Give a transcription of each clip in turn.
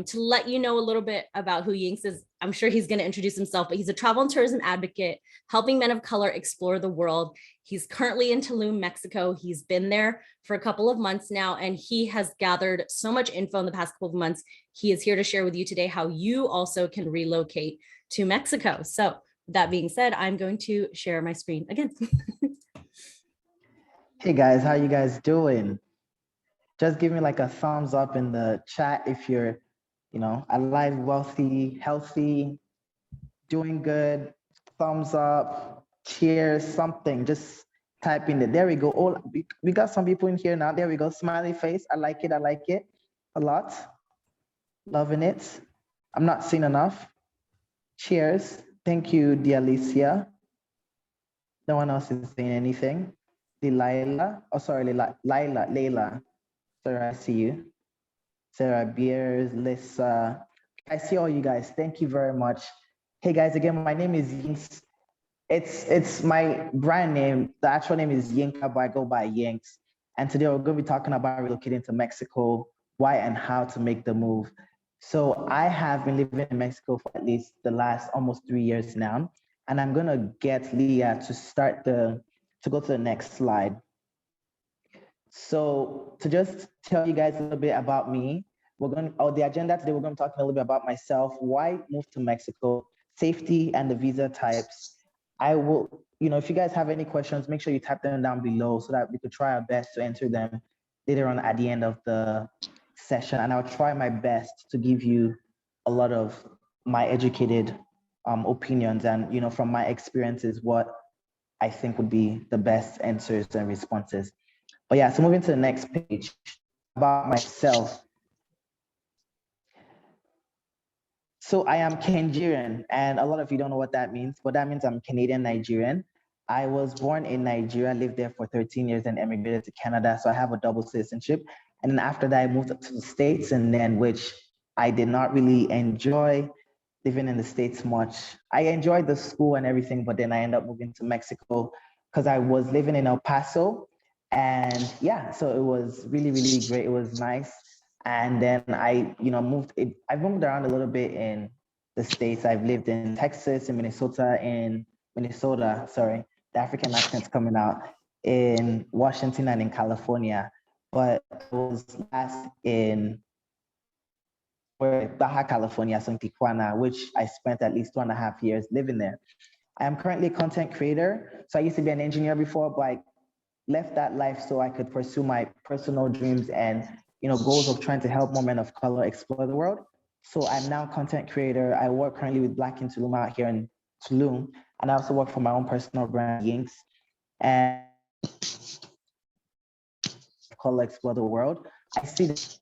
to let you know a little bit about who Yinks is. I'm sure he's going to introduce himself, but he's a travel and tourism advocate, helping men of color explore the world. He's currently in Tulum, Mexico. He's been there for a couple of months now, and he has gathered so much info in the past couple of months. He is here to share with you today how you also can relocate to Mexico. So that being said, I'm going to share my screen again. Hey guys, how you guys doing? Just give me like a thumbs up in the chat if you're, alive, wealthy, healthy, doing good. Thumbs up, cheers, something. Just type in it. There we go. Oh, we got some people in here now. There we go. Smiley face. I like it. I like it a lot. Loving it. I'm not seeing enough. Cheers. Thank you, dear Alicia. No one else is saying anything. Delilah. Oh, sorry, Layla. Sorry, I see you. Sarah Beers, Lisa. I see all you guys. Thank you very much. Hey guys, again, my name is Yinks. It's my brand name. The actual name is Yinka, but I go by Yinks. And today we're going to be talking about relocating to Mexico, why and how to make the move. So I have been living in Mexico for at least the last almost 3 years now. And I'm going to get Leah to go to the next slide. So to just tell you guys a little bit about me, the agenda today, we're going to be talking a little bit about myself, why move to Mexico, safety and the visa types. I will, if you guys have any questions, make sure you type them down below so that we could try our best to answer them later on at the end of the session. And I'll try my best to give you a lot of my educated opinions and, from my experiences, what I think would be the best answers and responses. But yeah, so moving to the next page about myself. So I am Nigerian, and a lot of you don't know what that means, but that means I'm Canadian Nigerian. I was born in Nigeria, lived there for 13 years and emigrated to Canada. So I have a double citizenship. And then after that, I moved up to the States, and then which I did not really enjoy living in the States much. I enjoyed the school and everything, but then I ended up moving to Mexico because I was living in El Paso. And yeah, so it was really, really great. It was nice. And then I, I've moved around a little bit in the States. I've lived in Texas, in Minnesota, sorry, the African accent's coming out, in Washington and in California. But I was last in Baja California, so in Tijuana, which I spent at least 2.5 years living there. I am currently a content creator. So I used to be an engineer before, but I left that life so I could pursue my personal dreams and goals of trying to help more men of color explore the world. So I'm now a content creator. I work currently with Black in Tulum out here in Tulum, and I also work for my own personal brand, Yinks, and color explore the world. I see this.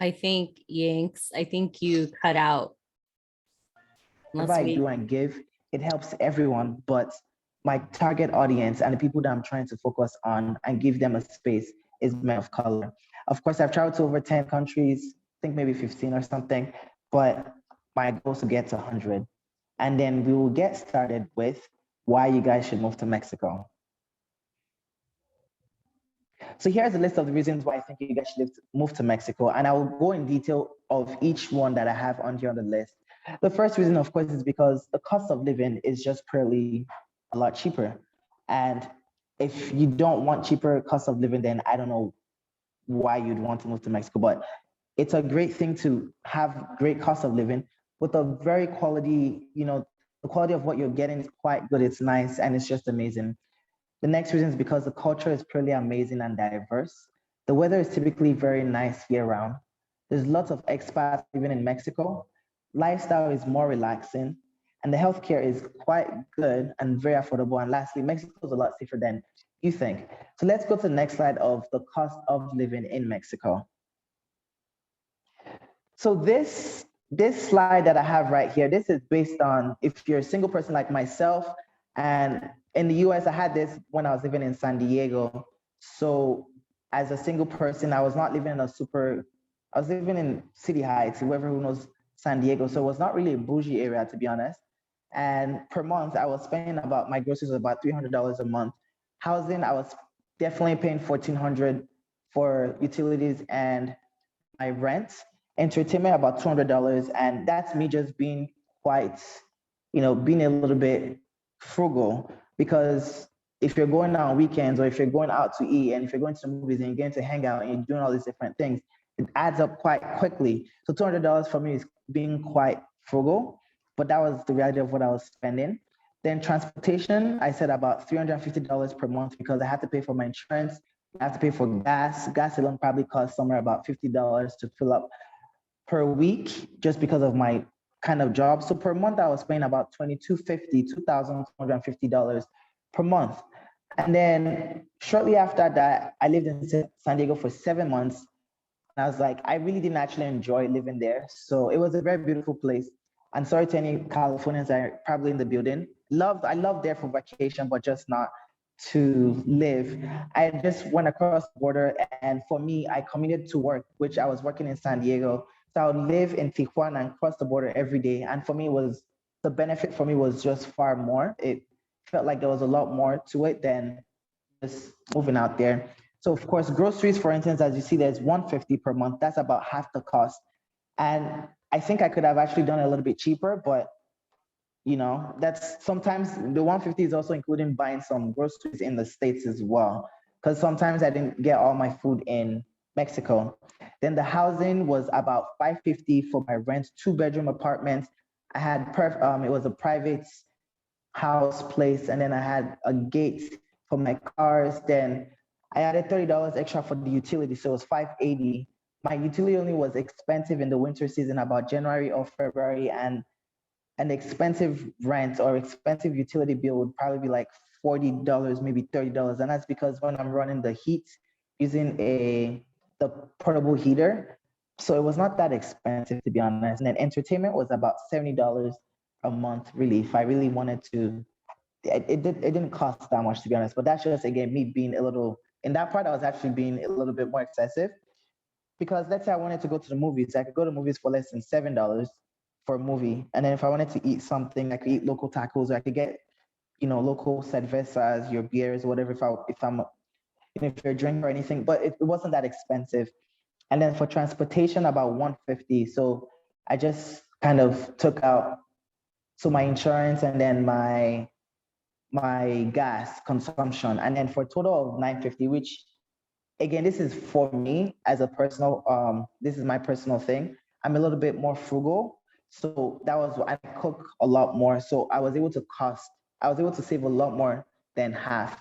I think you cut out. Whatever I do and give, it helps everyone, but my target audience and the people that I'm trying to focus on and give them a space is men of color. Of course, I've traveled to over 10 countries, I think maybe 15 or something, but my goal is to get to 100. And then we will get started with why you guys should move to Mexico. So here's a list of the reasons why I think you guys should move to Mexico. And I will go in detail of each one that I have on here on the list. The first reason, of course, is because the cost of living is just purely a lot cheaper. And if you don't want cheaper cost of living, then I don't know why you'd want to move to Mexico. But it's a great thing to have great cost of living with a very quality, the quality of what you're getting is quite good. It's nice and it's just amazing. The next reason is because the culture is pretty amazing and diverse. The weather is typically very nice year round. There's lots of expats living in Mexico. Lifestyle is more relaxing and the healthcare is quite good and very affordable. And lastly, Mexico is a lot safer than you think. So let's go to the next slide of the cost of living in Mexico. So this slide that I have right here, this is based on if you're a single person like myself, and in the US, I had this when I was living in San Diego. So as a single person, I was not living in I was living in City Heights, whoever who knows San Diego. So it was not really a bougie area, to be honest. And per month, I was spending about, my groceries was about $300 a month. Housing, I was definitely paying 1,400 for utilities and my rent. Entertainment, about $200. And that's me just being quite, being a little bit frugal, because if you're going out on weekends, or if you're going out to eat, and if you're going to the movies and you're getting to hang out and you're doing all these different things, it adds up quite quickly. So $200 for me is being quite frugal, but that was the reality of what I was spending. Then transportation, I said about $350 per month, because I had to pay for my insurance. I have to pay for gas. Gas alone probably costs somewhere about $50 to fill up per week, just because of my kind of job. So per month, I was paying about $2,250 per month. And then shortly after that, I lived in San Diego for 7 months. And I was like, I really didn't actually enjoy living there. So it was a very beautiful place. And sorry to any Californians that are probably in the building. I loved there for vacation, but just not to live. I just went across the border, and for me, I commuted to work, which I was working in San Diego. So I would live in Tijuana and cross the border every day. And for me, was the benefit for me was just far more. It felt like there was a lot more to it than just moving out there. So of course, groceries, for instance, as you see, there's 150 per month. That's about half the cost. And I think I could have actually done it a little bit cheaper, but that's sometimes the 150 is also including buying some groceries in the States as well. Because sometimes I didn't get all my food in Mexico. Then the housing was about 550 for my rent, 2-bedroom apartments. I had it was a private house place, and then I had a gate for my cars. Then I added $30 extra for the utility, so it was 580. My utility only was expensive in the winter season, about January or February, and an expensive rent or expensive utility bill would probably be like $40, maybe $30. And that's because when I'm running the heat using the portable heater, so it was not that expensive, to be honest. And then entertainment was about $70 a month, really, if I really wanted to. It didn't cost that much, to be honest. But that's just, again, me being a little, in that part, I was actually being a little bit more excessive. Because let's say I wanted to go to the movies, I could go to movies for less than $7 for a movie. And then if I wanted to eat something, I could eat local tacos, or I could get, local cervezas, your beers, or whatever, if you're a drink or anything, but it wasn't that expensive. And then for transportation, about 150. So I just kind of took out, so my insurance, and then my gas consumption. And then for a total of 950, which, again, this is for me as a personal, this is my personal thing. I'm a little bit more frugal. So I cook a lot more. So I was able to save a lot more than half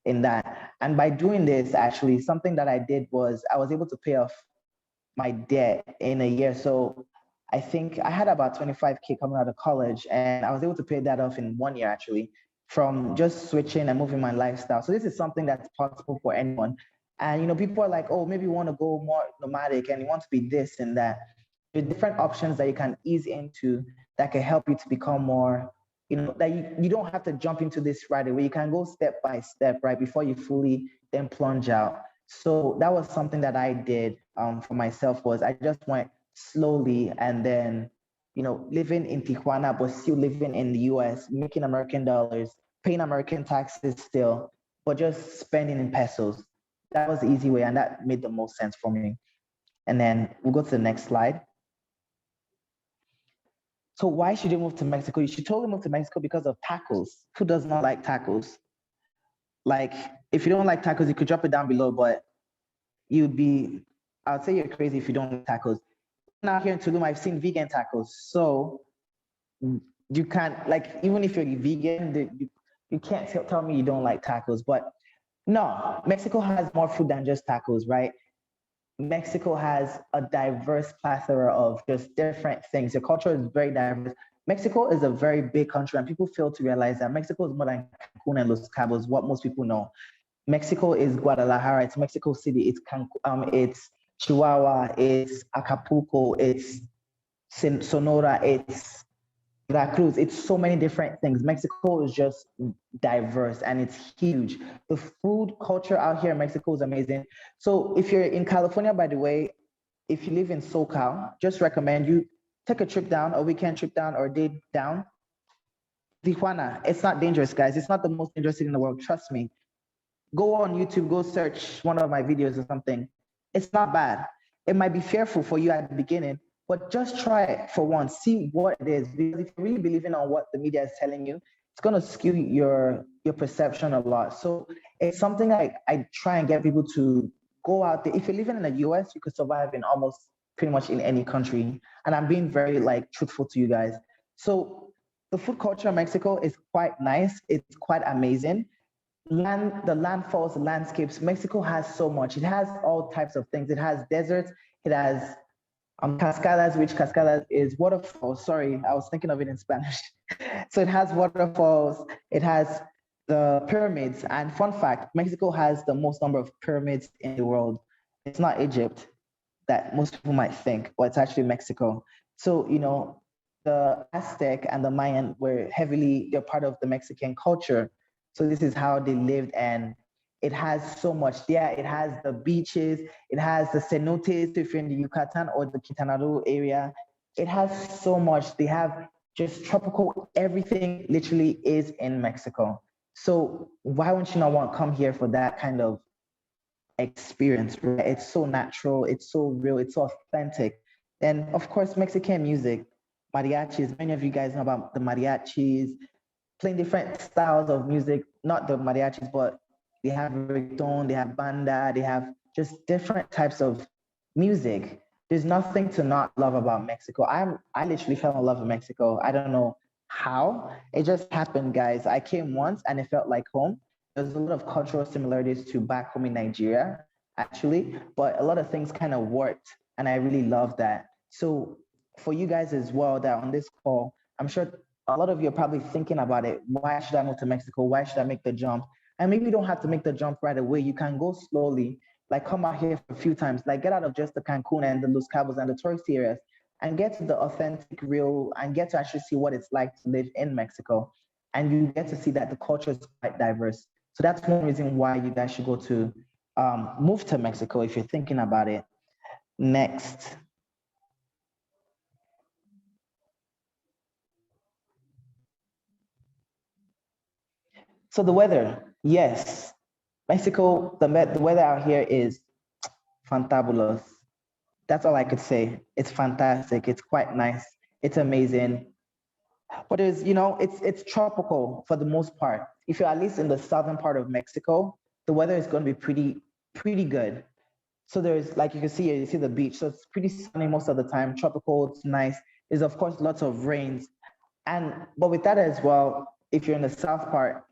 in that. And by doing this, actually, something that I did was I was able to pay off my debt in a year. So I think I had about 25K coming out of college, and I was able to pay that off in 1 year, actually, from just switching and moving my lifestyle. So this is something that's possible for anyone. And people are like, oh, maybe you want to go more nomadic and you want to be this and that. There are different options that you can ease into that can help you to become more, that you don't have to jump into this right away. You can go step by step, right, before you fully then plunge out. So that was something that I did for myself, was I just went slowly, and then, living in Tijuana, but still living in the US, making American dollars, paying American taxes still, but just spending in pesos. That was the easy way, and that made the most sense for me. And then we'll go to the next slide. So why should you move to Mexico? You should totally move to Mexico because of tacos. Who does not like tacos? Like, if you don't like tacos, you could drop it down below, but I'd say you're crazy if you don't like tacos. Now here in Tulum, I've seen vegan tacos. So you can't, like, even if you're vegan, you can't tell me you don't like tacos. But no, Mexico has more food than just tacos, right? Mexico has a diverse plethora of just different things. The culture is very diverse. Mexico is a very big country, and people fail to realize that Mexico is more than Cancun and Los Cabos, what most people know. Mexico is Guadalajara, it's Mexico City, it's it's Chihuahua, it's Acapulco, it's Sonora, it's Veracruz. It's so many different things. Mexico is just diverse and it's huge. The food culture out here in Mexico is amazing. So if you're in California, by the way, if you live in SoCal, just recommend you take a trip down, a weekend trip down, or a day down. Tijuana, it's not dangerous, guys. It's not the most dangerous city in the world. Trust me. Go on YouTube, go search one of my videos or something. It's not bad. It might be fearful for you at the beginning, but just try it for once. See what it is. Because if you're really believing on what the media is telling you, it's gonna skew your perception a lot. So it's something I try and get people to go out there. If you're living in the US, you could survive in almost pretty much in any country. And I'm being very like truthful to you guys. So the food culture in Mexico is quite nice. It's quite amazing. The landfalls, the landscapes. Mexico has so much. It has all types of things. It has deserts. It has cascadas, which cascadas is waterfalls. Sorry, I was thinking of it in Spanish. So it has waterfalls. It has the pyramids. And fun fact, Mexico has the most number of pyramids in the world. It's not Egypt that most people might think, but it's actually Mexico. So, the Aztec and the Mayan they're part of the Mexican culture. So this is how they lived, and it has so much. Yeah, it has the beaches, it has the cenotes if you're in the Yucatan or the Quintana Roo area. It has so much. They have just tropical, everything literally is in Mexico. So why wouldn't you not want to come here for that kind of experience, right? It's so natural, it's so real, it's so authentic. And of course, Mexican music, mariachis. Many of you guys know about the mariachis, playing different styles of music, not the mariachis, but they have reggaeton, they have banda, they have just different types of music. There's nothing to not love about Mexico. I literally fell in love with Mexico. I don't know how. It just happened, guys. I came once and it felt like home. There's a lot of cultural similarities to back home in Nigeria, actually, but a lot of things kind of worked, and I really love that. So for you guys as well, that on this call, I'm sure a lot of you are probably thinking about it. Why should I move to Mexico? Why should I make the jump? And maybe you don't have to make the jump right away. You can go slowly, like come out here for a few times, like get out of just the Cancun and the Los Cabos and the tourist areas and get to the authentic, real, and get to actually see what it's like to live in Mexico. And you get to see that the culture is quite diverse. So that's one reason why you guys should go to move to Mexico if you're thinking about it. Next. So the weather, yes. Mexico, the weather out here is fantabulous. That's all I could say. It's fantastic. It's quite nice. It's amazing. But it's tropical for the most part. If you're at least in the southern part of Mexico, the weather is going to be pretty good. So there's, like you can see, you see the beach. So it's pretty sunny most of the time. Tropical, it's nice. There's of course lots of rains, but with that as well, if you're in the south part,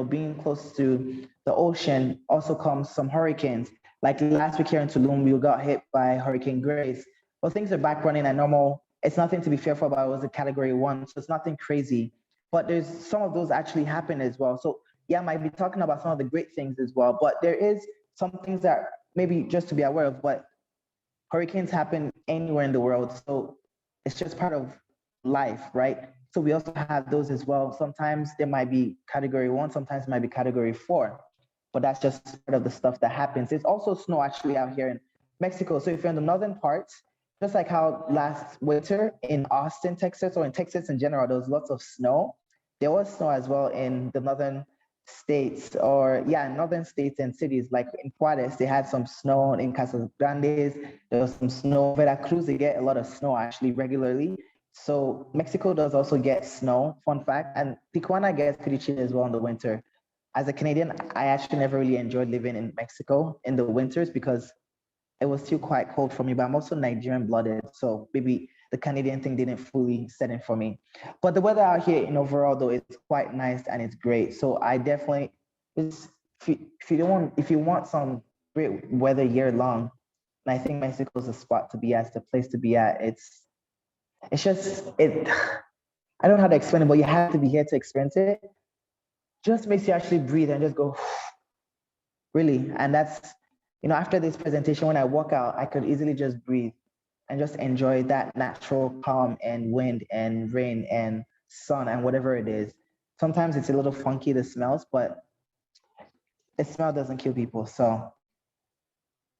being close to the ocean also comes some hurricanes. Like last week here in Tulum, we got hit by Hurricane Grace. Well, things are back running at normal. It's nothing to be fearful about. It was a category 1, so it's nothing crazy. But there's some of those actually happen as well. So yeah, I might be talking about some of the great things as well. But there is some things that maybe just to be aware of. But hurricanes happen anywhere in the world. So it's just part of life, right? So we also have those as well. Sometimes there might be category 1, sometimes it might be category 4, but that's just part of the stuff that happens. There's also snow actually out here in Mexico. So if you're in the northern parts, just like how last winter in Austin, Texas, or in Texas in general, there was lots of snow. There was snow as well in the northern states, northern states and cities. Like in Juarez, they had some snow. In Casas Grandes, there was some snow. Veracruz, they get a lot of snow actually regularly. So Mexico does also get snow, fun fact, and Tijuana gets pretty chill as well in the winter. As a Canadian, I actually never really enjoyed living in Mexico in the winters because it was still quite cold for me, but I'm also Nigerian blooded. So maybe the Canadian thing didn't fully set in for me. But the weather out here in overall though is quite nice and it's great. So I definitely, if you want some great weather year long, and I think Mexico is the spot to be at, the place to be at. It's just it. I don't know how to explain it, but you have to be here to experience it. Just makes you actually breathe and just go, really. And that's, after this presentation, when I walk out, I could easily just breathe and just enjoy that natural calm and wind and rain and sun and whatever it is. Sometimes it's a little funky, the smells, but the smell doesn't kill people. So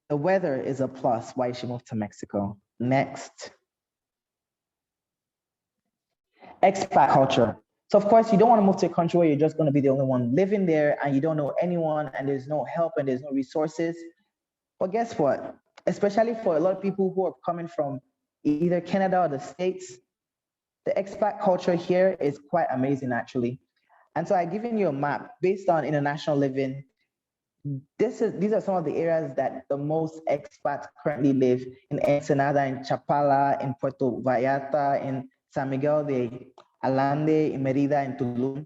the weather is a plus why you should move to Mexico. Next. Expat culture. So of course, you don't want to move to a country where you're just going to be the only one living there and you don't know anyone and there's no help and there's no resources. But guess what? Especially for a lot of people who are coming from either Canada or the States, the expat culture here is quite amazing actually. And so I've given you a map based on international living. These are some of the areas that the most expats currently live in: Ensenada, in Chapala, in Puerto Vallarta, in San Miguel de Allende, in Merida, in Tulum,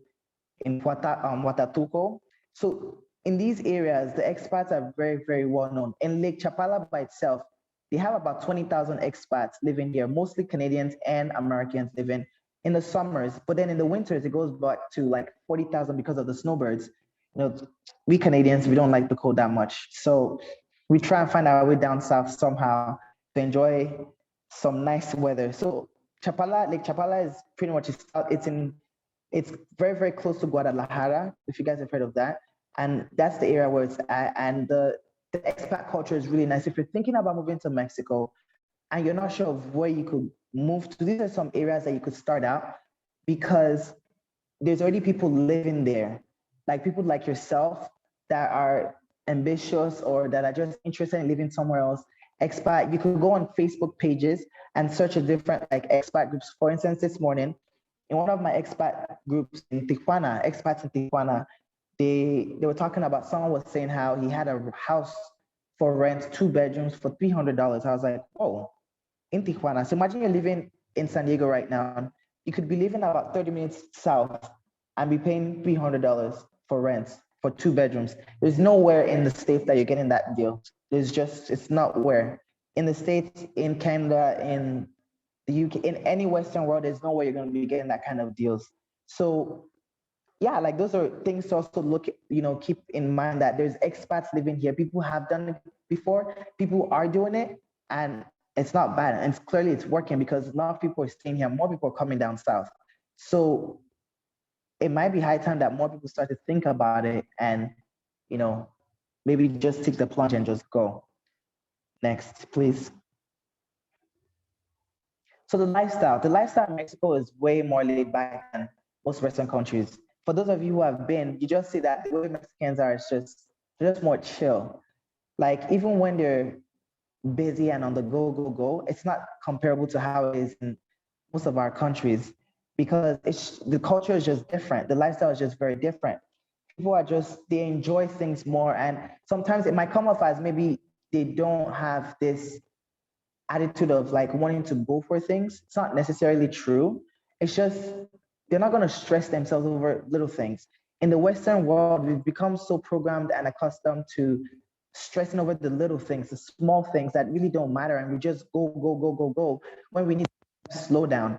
in Huatatuco. So in these areas, the expats are very, very well known. In Lake Chapala by itself, they have about 20,000 expats living here, mostly Canadians and Americans living in the summers. But then in the winters, it goes back to like 40,000 because of the snowbirds. You know, we Canadians, we don't like the cold that much. So we try and find our way down south somehow to enjoy some nice weather. So Lake Chapala is pretty much, it's very, very close to Guadalajara, if you guys have heard of that. And that's the area where it's at. And the expat culture is really nice. If you're thinking about moving to Mexico and you're not sure of where you could move to, these are some areas that you could start out because there's already people living there, like people like yourself that are ambitious or that are just interested in living somewhere else. Expat, you could go on Facebook pages and search a different like expat groups. For instance, this morning, in one of my expat groups in Tijuana, expats in Tijuana, they were talking about, someone was saying how he had a house for rent, 2 bedrooms for $300. I was like, oh, in Tijuana. So imagine you're living in San Diego right now. You could be living about 30 minutes south and be paying $300 for rent for 2 bedrooms. There's nowhere in the States that you're getting that deal. It's not where. In the States, in Canada, in the UK, in any Western world, there's no way you're going to be getting that kind of deals. So yeah, like those are things to also keep in mind that there's expats living here. People have done it before. People are doing it, and it's not bad. And clearly it's working because a lot of people are staying here. More people are coming down south. So it might be high time that more people start to think about it and, maybe just take the plunge and just go. Next, please. So the lifestyle in Mexico is way more laid back than most Western countries. For those of you who have been, you just see that the way Mexicans are is they're just more chill. Like even when they're busy and on the go, go, go, it's not comparable to how it is in most of our countries because the culture is just different. The lifestyle is just very different. People they enjoy things more. And sometimes it might come off as maybe they don't have this attitude of like wanting to go for things. It's not necessarily true. It's just they're not going to stress themselves over little things. In the Western world, we've become so programmed and accustomed to stressing over the little things, the small things that really don't matter, and we just go, go, go, go, go when we need to slow down.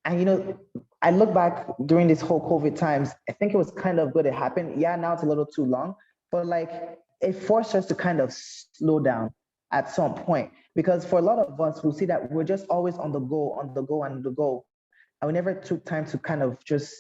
And I look back during this whole COVID times, I think it was kind of good it happened. Yeah, now it's a little too long, but like it forced us to kind of slow down at some point. Because for a lot of us, we'll see that we're just always on the go, on the go, on the go. And we never took time to kind of just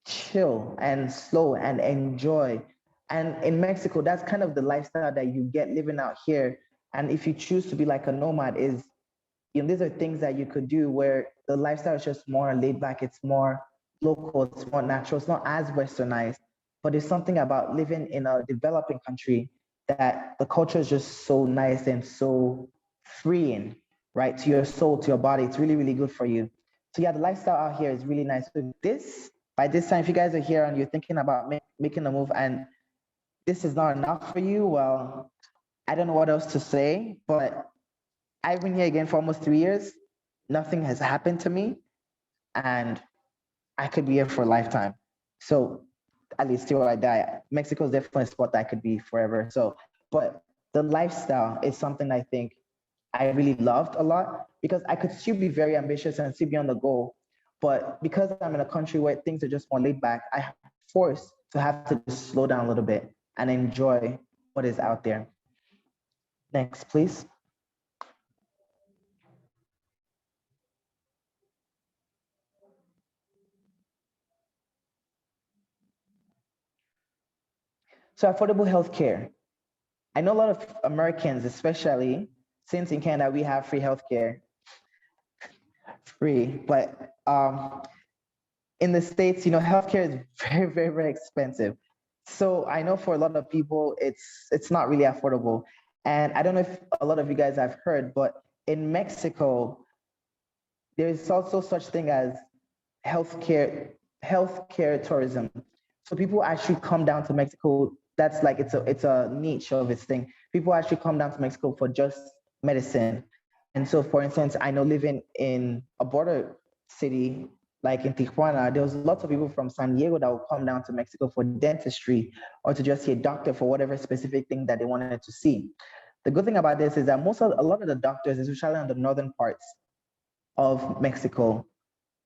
chill and slow and enjoy. And in Mexico, that's kind of the lifestyle that you get living out here. And if you choose to be like a nomad, these are things that you could do where the lifestyle is just more laid back, it's more local, it's more natural, it's not as westernized. But there's something about living in a developing country that the culture is just so nice and so freeing, right? To your soul, to your body. It's really, really good for you. So yeah, the lifestyle out here is really nice. So by this time, if you guys are here and you're thinking about making a move and this is not enough for you, well, I don't know what else to say, but I've been here again for almost 3 years. Nothing has happened to me, and I could be here for a lifetime. So at least till I die. Mexico is definitely a spot that I could be forever. So, but the lifestyle is something I think I really loved a lot because I could still be very ambitious and still be on the go. But because I'm in a country where things are just more laid back, I'm forced to have to just slow down a little bit and enjoy what is out there. Next, please. So affordable healthcare. I know a lot of Americans, especially since in Canada we have free healthcare, free, but in the States, healthcare is very, very, very expensive. So I know for a lot of people, it's not really affordable. And I don't know if a lot of you guys have heard, but in Mexico, there is also such thing as healthcare healthcare tourism. So people actually come down to Mexico. That's like it's a niche of its thing. People actually come down to Mexico for just medicine. And so, for instance, I know living in a border city like in Tijuana, there was lots of people from San Diego that would come down to Mexico for dentistry or to just see a doctor for whatever specific thing that they wanted to see. The good thing about this is that a lot of the doctors, especially on the northern parts of Mexico,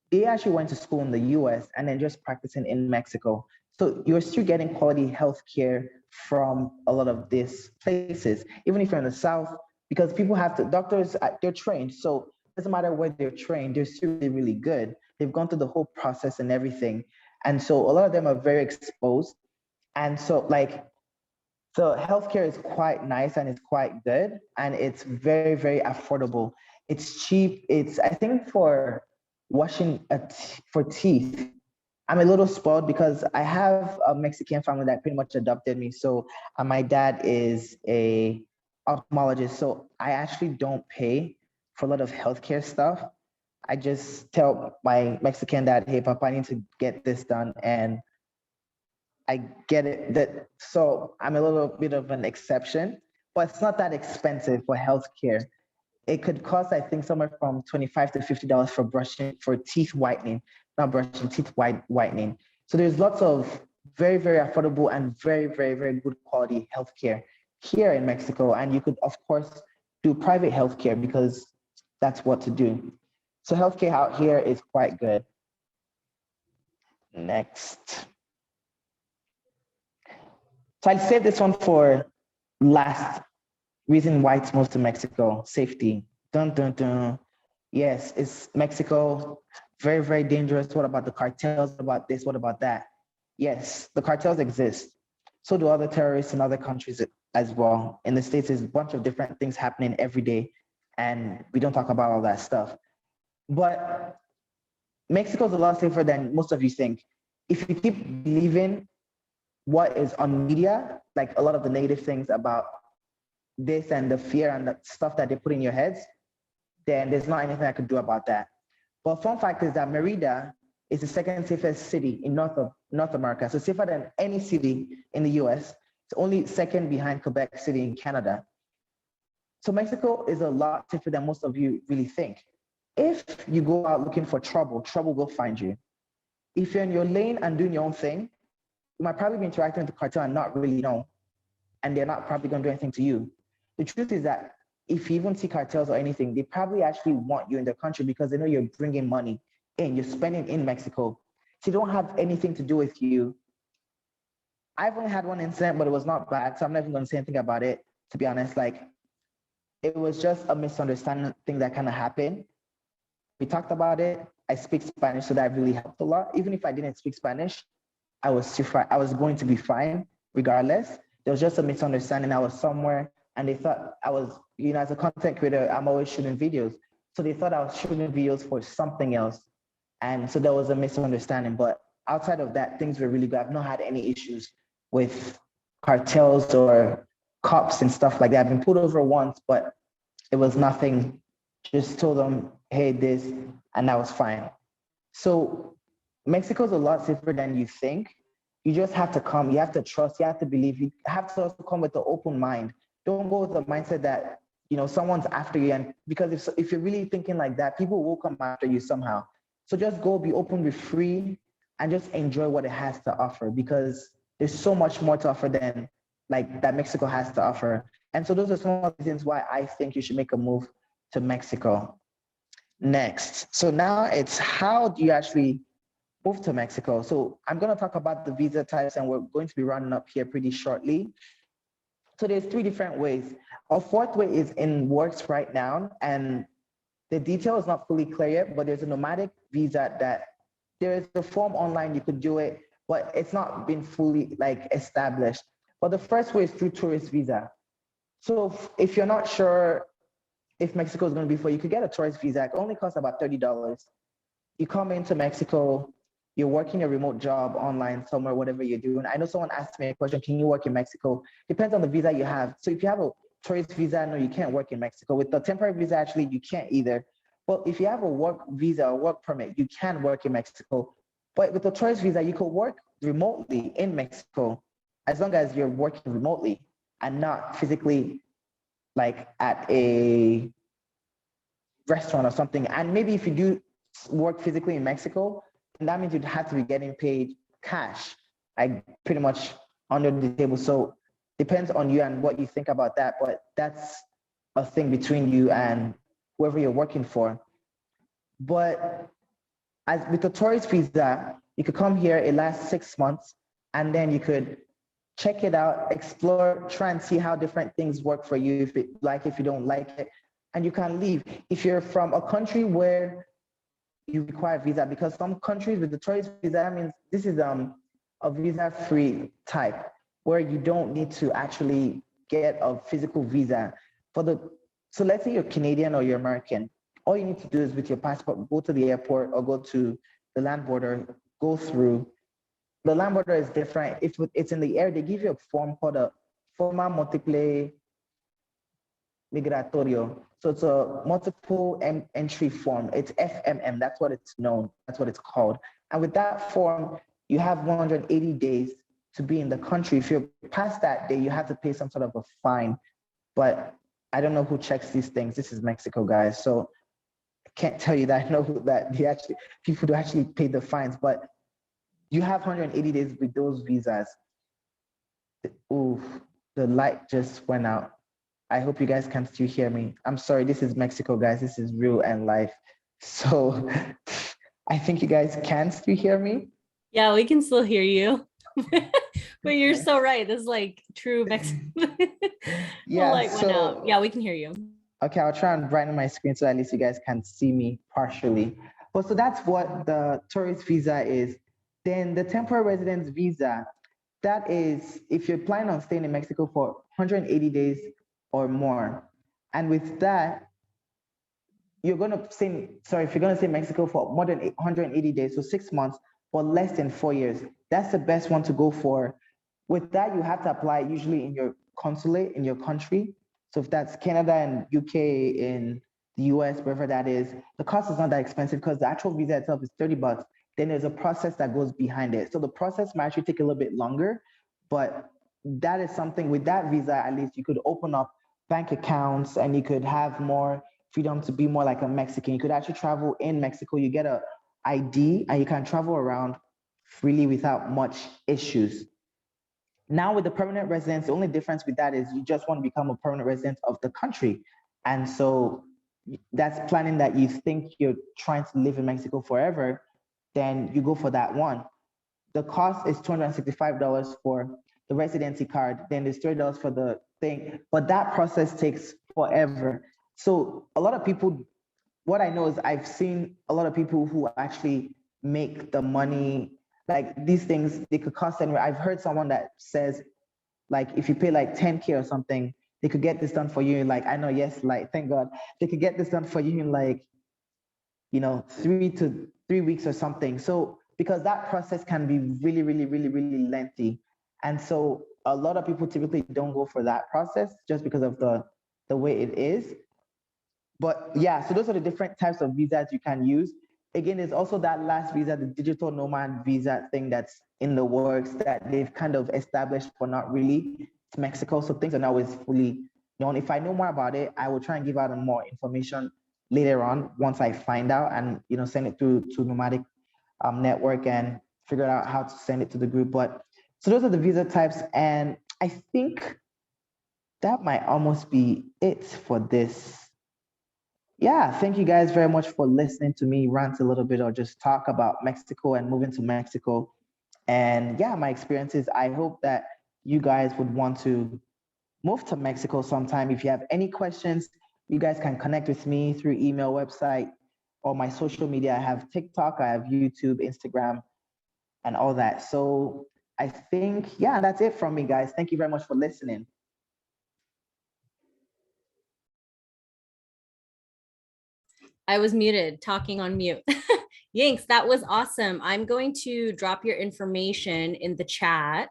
they actually went to school in the US and then just practicing in Mexico. So you're still getting quality healthcare from a lot of these places, even if you're in the South, because people have to, doctors, they're trained. So it doesn't matter where they're trained, they're still really, really good. They've gone through the whole process and everything. And so a lot of them are very exposed. And so, like, so healthcare is quite nice and it's quite good and it's very, very affordable. It's cheap. It's, I think, for for teeth. I'm a little spoiled because I have a Mexican family that pretty much adopted me. So my dad is a ophthalmologist. So I actually don't pay for a lot of healthcare stuff. I just tell my Mexican dad, hey, Papa, I need to get this done. And I get it that so I'm a little bit of an exception, but it's not that expensive for healthcare. It could cost, I think, somewhere from $25 to $50 for brushing for teeth whitening, not brushing teeth whitening. So there's lots of very, very affordable and very, very, very good quality healthcare here in Mexico. And you could, of course, do private healthcare because that's what to do. So healthcare out here is quite good. Next. So I'll save this one for last. Reason why it's moved to Mexico, safety. Dun, dun, dun. Yes, it's Mexico, very, very dangerous. What about the cartels? What about this? What about that? Yes, the cartels exist. So do other terrorists in other countries as well. In the States, there's a bunch of different things happening every day, and we don't talk about all that stuff. But Mexico is a lot safer than most of you think. If you keep believing what is on media, like a lot of the negative things about this and the fear and the stuff that they put in your heads, then there's not anything I could do about that. But fun fact is that Merida is the second safest city in North America. So safer than any city in the US. It's only second behind Quebec City in Canada. So Mexico is a lot safer than most of you really think. If you go out looking for trouble, trouble will find you. If you're in your lane and doing your own thing, you might probably be interacting with the cartel and not really know, and they're not probably going to do anything to you. The truth is that if you even see cartels or anything, they probably actually want you in their country because they know you're bringing money in, you're spending in Mexico. So they don't have anything to do with you. I've only had one incident, but it was not bad. So I'm not even going to say anything about it, to be honest. Like, it was just a misunderstanding thing that kind of happened. We talked about it. I speak Spanish, so that really helped a lot. Even if I didn't speak Spanish, I was going to be fine regardless. There was just a misunderstanding. I was somewhere and they thought I was, as a content creator, I'm always shooting videos. So they thought I was shooting videos for something else. And so there was a misunderstanding. But outside of that, things were really good. I've not had any issues with cartels or cops and stuff like that. I've been pulled over once, but it was nothing. Just told them, hey, this, and that was fine. So Mexico's a lot safer than you think. You just have to come, you have to trust, you have to believe, you have to also come with an open mind. Don't go with the mindset that, someone's after you. And because if you're really thinking like that, people will come after you somehow. So just go, be open, be free, and just enjoy what it has to offer, because there's so much more to offer than like that Mexico has to offer. And so those are some of the reasons why I think you should make a move to Mexico. Next. So now it's how do you actually move to Mexico? So I'm going to talk about the visa types, and we're going to be running up here pretty shortly. So there's 3 different ways. A 4th way is in works right now, and the detail is not fully clear yet, but there's a nomadic visa that there is a form online, you could do it, but it's not been fully established. But the first way is through tourist visa. So if you're not sure if Mexico is going to be for you, could get a tourist visa. It only costs about $30. You come into Mexico, you're working a remote job online somewhere, whatever you're doing. I know someone asked me a question, can you work in Mexico? Depends on the visa you have. So if you have a tourist visa, no, you can't work in Mexico. With the temporary visa, actually, you can't either. But if you have a work visa or work permit, you can work in Mexico. But with the tourist visa, you could work remotely in Mexico as long as you're working remotely and not physically like at a restaurant or something. And maybe if you do work physically in Mexico, then that means you'd have to be getting paid cash, like pretty much under the table. So depends on you and what you think about that. But that's a thing between you and whoever you're working for. But as with the tourist visa, you could come here, it lasts 6 months, and then you could check it out, explore, try and see how different things work for you, if you don't like it, and you can leave. If you're from a country where you require visa, because some countries with the tourist visa, that means this is a visa-free type where you don't need to actually get a physical visa. So let's say you're Canadian or you're American, all you need to do is with your passport, go to the airport or go to the land border, go through. The land border is different. If it's in the air, they give you a form called a Forma Multiple Migratorio. So it's a multiple entry form. It's FMM. That's what it's known. That's what it's called. And with that form, you have 180 days to be in the country. If you're past that day, you have to pay some sort of a fine. But I don't know who checks these things. This is Mexico, guys. So I can't tell you that I know that people do actually pay the fines. But you have 180 days with those visas. Ooh, the light just went out. I hope you guys can still hear me. I'm sorry, this is Mexico, guys. This is real and life. So I think you guys can still hear me. Yeah, we can still hear you. But you're so right. This is like true Mexico. Yeah, light went out. Yeah, we can hear you. Okay, I'll try and brighten my screen so at least you guys can see me partially. But so that's what the tourist visa is. Then the temporary residence visa, that is if you're planning on staying in Mexico for 180 days or more. And with that, you're going to stay, sorry, if you're going to stay in Mexico for more than 180 days, so 6 months, but less than 4 years, that's the best one to go for. With that, you have to apply usually in your consulate in your country. So if that's Canada and UK, in the US, wherever that is, the cost is not that expensive because the actual visa itself is $30. Then there's a process that goes behind it. So the process might actually take a little bit longer, but that is something with that visa, at least you could open up bank accounts and you could have more freedom to be more like a Mexican. You could actually travel in Mexico. You get a ID and you can travel around freely without much issues. Now with the permanent residence, the only difference with that is you just want to become a permanent resident of the country. And so that's planning that you think you're trying to live in Mexico forever, then you go for that one. The cost is $265 for the residency card, then there's $30 for the thing, but that process takes forever. So a lot of people, what I know is I've seen a lot of people who actually make the money, like these things, they could cost anywhere. I've heard someone that says, like, if you pay like 10K or something, they could get this done for you in like, I know, yes, like, thank God, they could get this done for you in like, 3 weeks or something. So, because that process can be really, really, really, really lengthy. And so a lot of people typically don't go for that process just because of the way it is. But yeah, so those are the different types of visas you can use. Again, there's also that last visa, the digital nomad visa thing that's in the works that they've kind of established, but not really. It's Mexico, so things are not always fully known. If I know more about it, I will try and give out more information later on once I find out and send it through to Nomadic network and figure out how to send it to the group. But so those are the visa types, and I think that might almost be it for this. Yeah, thank you guys very much for listening to me rant a little bit or just talk about Mexico and moving to Mexico. And yeah, my experiences. I hope that you guys would want to move to Mexico sometime. If you have any questions, you guys can connect with me through email, website, or my social media. I have TikTok, I have YouTube, Instagram, and all that. So I think, yeah, that's it from me, guys. Thank you very much for listening. I was muted, talking on mute. Yinks, that was awesome. I'm going to drop your information in the chat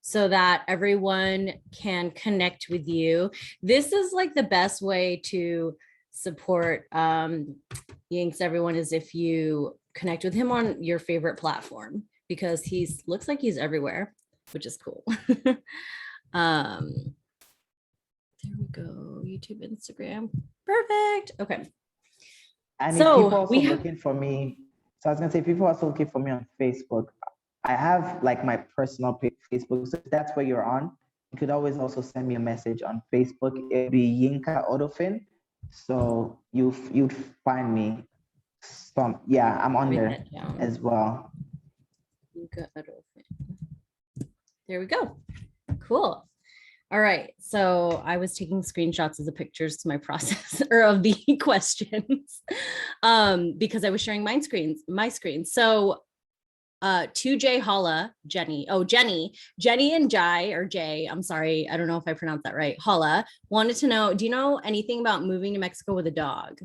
so that everyone can connect with you. This is like the best way to support Yinks, everyone, is if you connect with him on your favorite platform, because he's looks like he's everywhere, which is cool. There we go. YouTube, Instagram. Perfect. Okay. And if people So also looking for me, so I was gonna say, people also looking for me on Facebook. I have like my personal Facebook. So if that's where you're on, you could always also send me a message on Facebook. It'd be Yinka Odofin. So you'd find me. Yeah, I'm on there as well. Yinka Odofin. There we go. Cool. All right. So I was taking screenshots of the pictures to my process or of the questions because I was sharing my screen. So 2J Holla, Jenny and Jay, I'm sorry, I don't know if I pronounced that right. Holla wanted to know, do you know anything about moving to Mexico with a dog?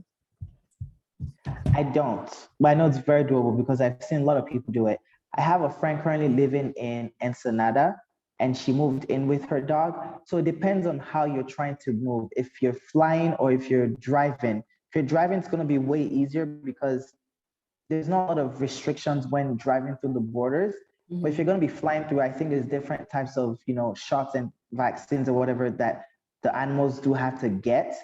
I don't, but I know it's very doable because I've seen a lot of people do it. I have a friend currently living in Ensenada, and she moved in with her dog. So it depends on how you're trying to move. If you're flying or if you're driving. If you're driving, it's going to be way easier because there's not a lot of restrictions when driving through the borders. Mm-hmm. But if you're going to be flying through, I think there's different types of, shots and vaccines or whatever that the animals do have to get.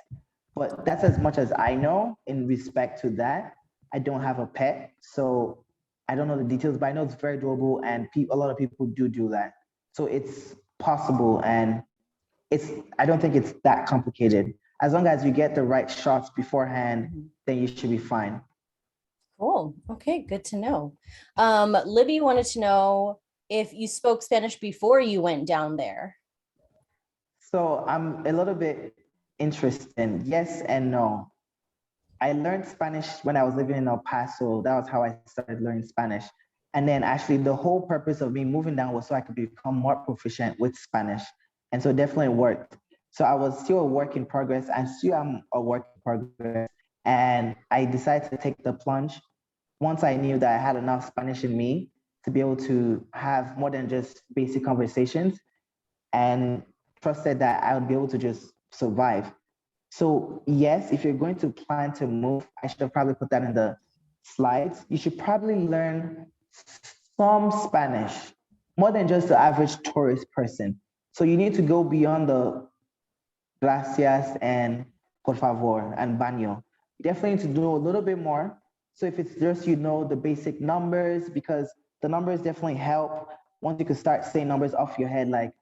But that's as much as I know in respect to that. I don't have a pet, so I don't know the details, but I know it's very doable, and a lot of people do that. So it's possible, and I don't think it's that complicated. As long as you get the right shots beforehand, then you should be fine. Cool. Okay, good to know. Libby wanted to know if you spoke Spanish before you went down there. So I'm a little bit interested. Yes and no. I learned Spanish when I was living in El Paso. That was how I started learning Spanish. And then actually the whole purpose of me moving down was so I could become more proficient with Spanish. And so it definitely worked. So I was still a work in progress. I still am a work in progress. And I decided to take the plunge once I knew that I had enough Spanish in me to be able to have more than just basic conversations, and trusted that I would be able to just survive. So yes, if you're going to plan to move, I should have probably put that in the slides. You should probably learn some Spanish, more than just the average tourist person. So you need to go beyond the gracias and por favor and baño. You definitely need to do a little bit more. So if it's just, the basic numbers, because the numbers definitely help. Once you can start saying numbers off your head, like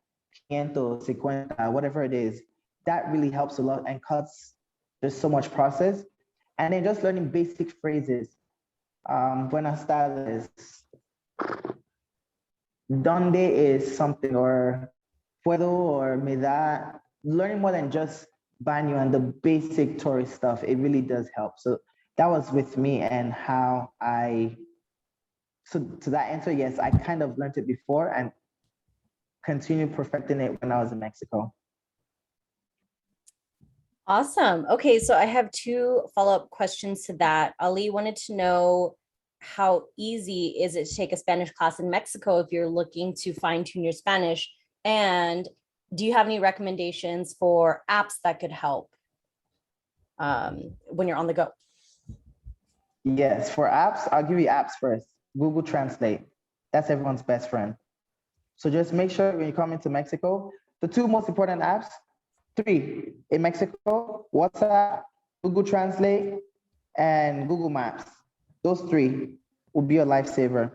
ciento, cincuenta, whatever it is, that really helps a lot and cuts there's so much process. And then just learning basic phrases. Buenas tardes. Donde is something, or puedo, or me da. Learning more than just baño and the basic tourist stuff, it really does help. So that was with me and how so to that answer, yes, I kind of learned it before and continued perfecting it when I was in Mexico. Awesome. Okay, so I have two follow-up questions to that. Ali wanted to know, how easy is it to take a Spanish class in Mexico if you're looking to fine-tune your Spanish? And do you have any recommendations for apps that could help when you're on the go? Yes, for apps, I'll give you apps first. Google Translate. That's everyone's best friend. So just make sure when you come into Mexico, the two most important apps, three in Mexico: WhatsApp, Google Translate, and Google Maps. Those three will be a lifesaver.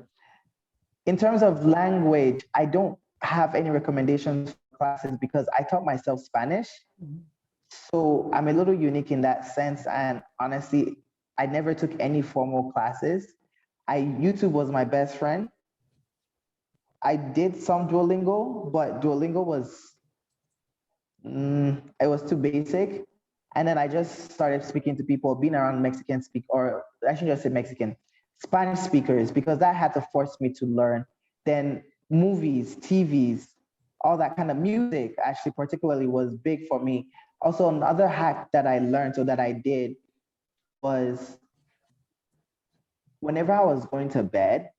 In terms of language, I don't have any recommendations for classes because I taught myself Spanish. Mm-hmm. So I'm a little unique in that sense. And honestly, I never took any formal classes. YouTube was my best friend. I did some Duolingo, but Duolingo was, it was too basic. And then I just started speaking to people, being around Mexican or I should just say Mexican, Spanish speakers, because that had to force me to learn. Then movies, TVs, all that kind of music actually particularly was big for me. Also, another hack that I learned or that I did was whenever I was going to bed,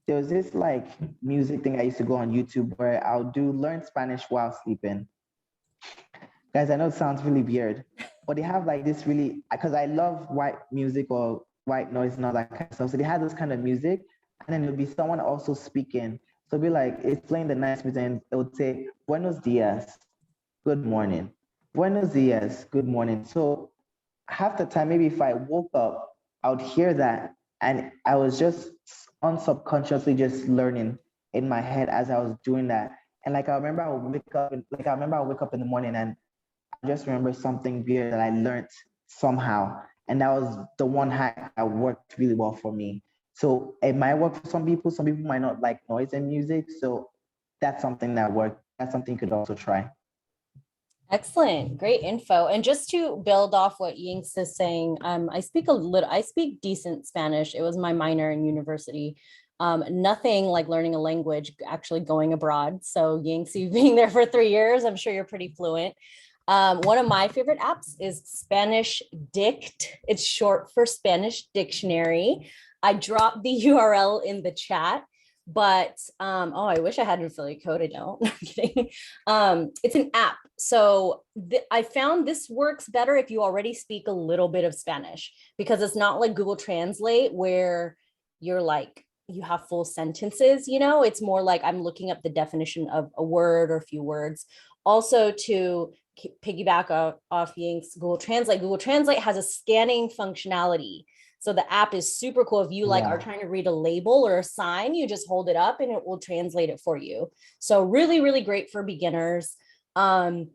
there was this like music thing I used to go on YouTube where I'll do learn Spanish while sleeping. Guys, I know it sounds really weird, but they have like this really, because I love white music or white noise and all that kind of stuff. So they had this kind of music, and then there'll be someone also speaking. So it'll be like, it's playing the nice music, and it would say, Buenos dias, good morning. Buenos dias, good morning. So half the time, maybe if I woke up, I would hear that, and I was just unsubconsciously just learning in my head as I was doing that. And like I remember I would wake up, in the morning, and I just remember something weird that I learned somehow. And that was the one hack that worked really well for me. So it might work for some people. Some people might not like noise and music. So that's something that worked. That's something you could also try. Excellent, great info. And just to build off what Yinks is saying, I speak decent Spanish. It was my minor in university. Nothing like learning a language, actually going abroad. So Yinks, you being there for 3 years, I'm sure you're pretty fluent. One of my favorite apps is Spanish Dict. It's short for Spanish Dictionary. I dropped the URL in the chat, but oh, I wish I had an affiliate code. I don't. I'm kidding. It's an app. So I found this works better if you already speak a little bit of Spanish, because it's not like Google Translate where you're like, you have full sentences, it's more like I'm looking up the definition of a word or a few words. Also, to piggyback off Yink's Google Translate has a scanning functionality. So the app is super cool. If you like are trying to read a label or a sign, you just hold it up and it will translate it for you. So really, really great for beginners. I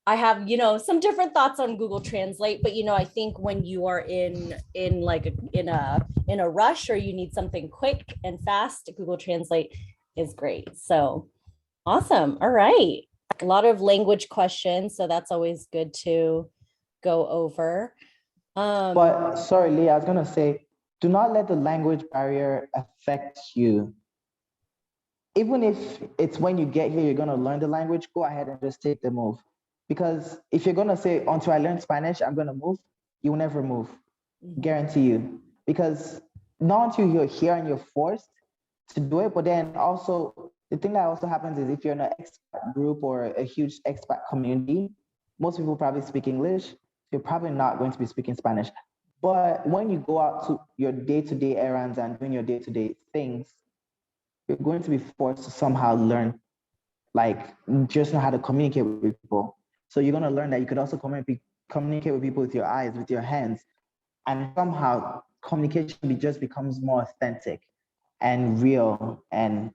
have, some different thoughts on Google Translate, but I think when you are in a rush or you need something quick and fast, Google Translate is great. So awesome. All right. A lot of language questions, so that's always good to go over. But sorry, Leah, I was gonna say, do not let the language barrier affect you. Even if it's when you get here, you're gonna learn the language, go ahead and just take the move. Because if you're gonna say, until I learn Spanish, I'm gonna move, you will never move. Guarantee you. Because not until you're here and you're forced to do it, but then also the thing that also happens is if you're in an expat group or a huge expat community, most people probably speak English. You're probably not going to be speaking Spanish. But when you go out to your day-to-day errands and doing your day-to-day things, you're going to be forced to somehow learn, like just know how to communicate with people. So you're going to learn that you could also communicate with people with your eyes, with your hands, and somehow communication just becomes more authentic and real. And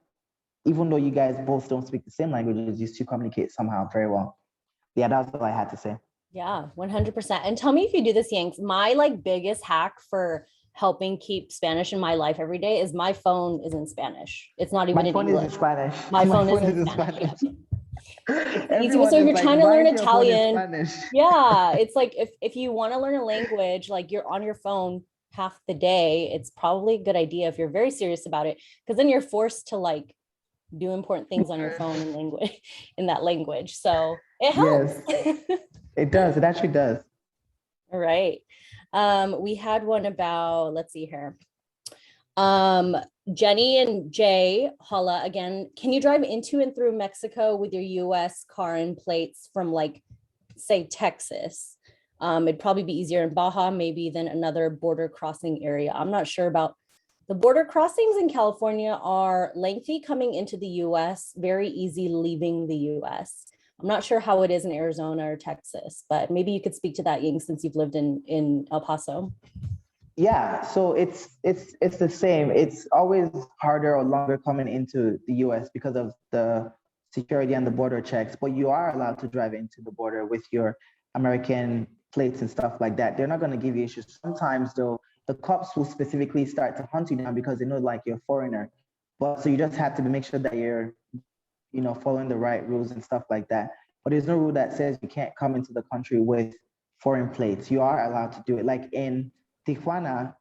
even though you guys both don't speak the same languages, you still communicate somehow very well. Yeah, that's all I had to say. Yeah, 100%. And tell me if you do this, Yanks. My biggest hack for helping keep Spanish in my life every day is my phone is in Spanish. It's not even My in phone English. is in Spanish. My phone is in Spanish. It's easy. So if you're like, trying to why learn is your phone in Italian, Spanish? yeah, it's like if you want to learn a language, like you're on your phone half the day, it's probably a good idea if you're very serious about it, because then you're forced to do important things on your phone in language in that language. So it helps. Yes, it does. It actually does. All right. We had one about, let's see here. Jenny and Jay Holla again. Can you drive into and through Mexico with your US car and plates from say Texas? It'd probably be easier in Baja maybe than another border crossing area. I'm not sure about the border crossings in California are lengthy coming into the US, very easy leaving the US. I'm not sure how it is in Arizona or Texas, but maybe you could speak to that, Ying, since you've lived in El Paso. Yeah, so it's the same. It's always harder or longer coming into the US because of the security and the border checks, but you are allowed to drive into the border with your American plates and stuff like that. They're not going to give you issues. Sometimes though, the cops will specifically start to hunt you down because they know like you're a foreigner. But so you just have to make sure that you're, following the right rules and stuff like that. But there's no rule that says you can't come into the country with foreign plates. You are allowed to do it. Like in Tijuana,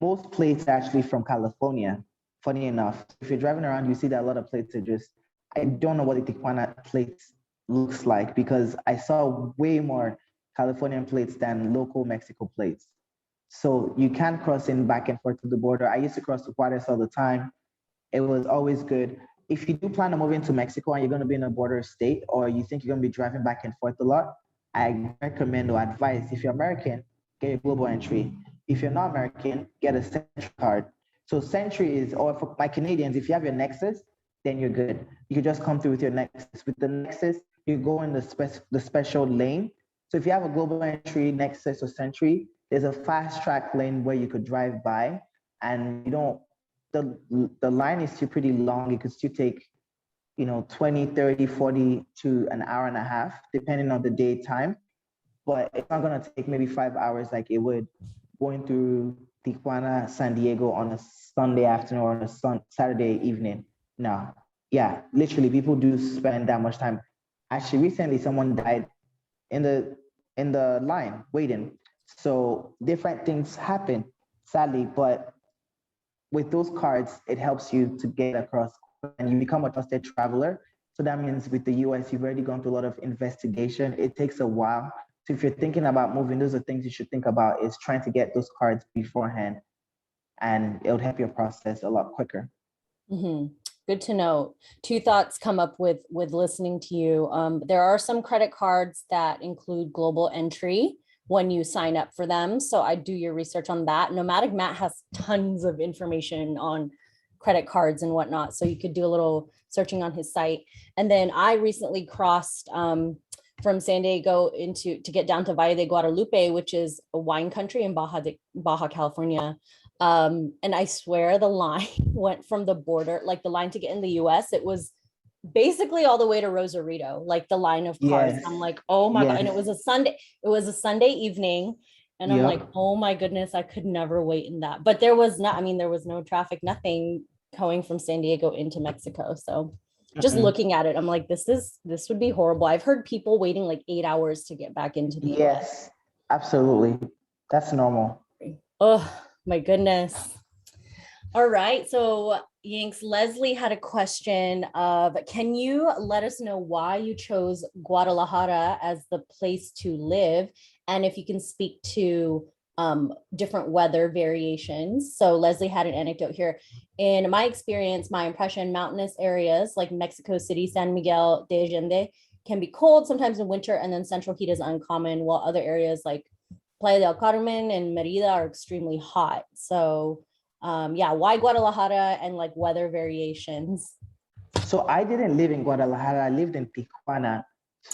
most plates are actually from California. Funny enough, if you're driving around, you see that a lot of plates are just, I don't know what the Tijuana plates looks like because I saw way more Californian plates than local Mexico plates. So you can cross in back and forth to the border. I used to cross the Juarez all the time. It was always good. If you do plan to move into Mexico and you're going to be in a border state, or you think you're going to be driving back and forth a lot, I recommend or advise, if you're American, get a global entry. If you're not American, get a Century card. So Century is, or for my Canadians, if you have your Nexus, then you're good. You can just come through with your Nexus. With the Nexus, you go in the special lane. So if you have a global entry, Nexus or Century, there's a fast track lane where you could drive by, and you don't, the line is still pretty long. It could still take, 20, 30, 40 to an hour and a half, depending on the day time. But it's not going to take maybe 5 hours like it would going through Tijuana, San Diego on a Sunday afternoon or on a Saturday evening. No. Yeah, literally people do spend that much time. Actually, recently someone died in the line waiting. So different things happen, sadly, but with those cards, it helps you to get across and you become a trusted traveler. So that means with the US, you've already gone through a lot of investigation. It takes a while. So if you're thinking about moving, those are things you should think about, is trying to get those cards beforehand, and it'll help your process a lot quicker. Mm-hmm. Good to know. Two thoughts come up with listening to you. There are some credit cards that include global entry when you sign up for them. So I do your research on that. Nomadic Matt has tons of information on credit cards and whatnot. So you could do a little searching on his site. And then I recently crossed from San Diego to get down to Valle de Guadalupe, which is a wine country in Baja California. And I swear the line went from the border, like the line to get in the US, it was basically all the way to Rosarito, like the line of cars. Yes. I'm like, oh my God. Yes. And it was a Sunday evening. And I'm like, oh my goodness, I could never wait in that. But there was no traffic, nothing going from San Diego into Mexico. So just looking at it, I'm like, this would be horrible. I've heard people waiting like 8 hours to get back into the US. Yes, absolutely. That's normal. Oh my goodness. All right. So Yinks, Leslie had a question of, can you let us know why you chose Guadalajara as the place to live? And if you can speak to different weather variations. So Leslie had an anecdote here. In my experience, my impression, mountainous areas like Mexico City, San Miguel de Allende can be cold sometimes in winter, and then central heat is uncommon, while other areas like Playa del Carmen and Merida are extremely hot. So why Guadalajara and like weather variations? So I didn't live in Guadalajara. I lived in Tijuana.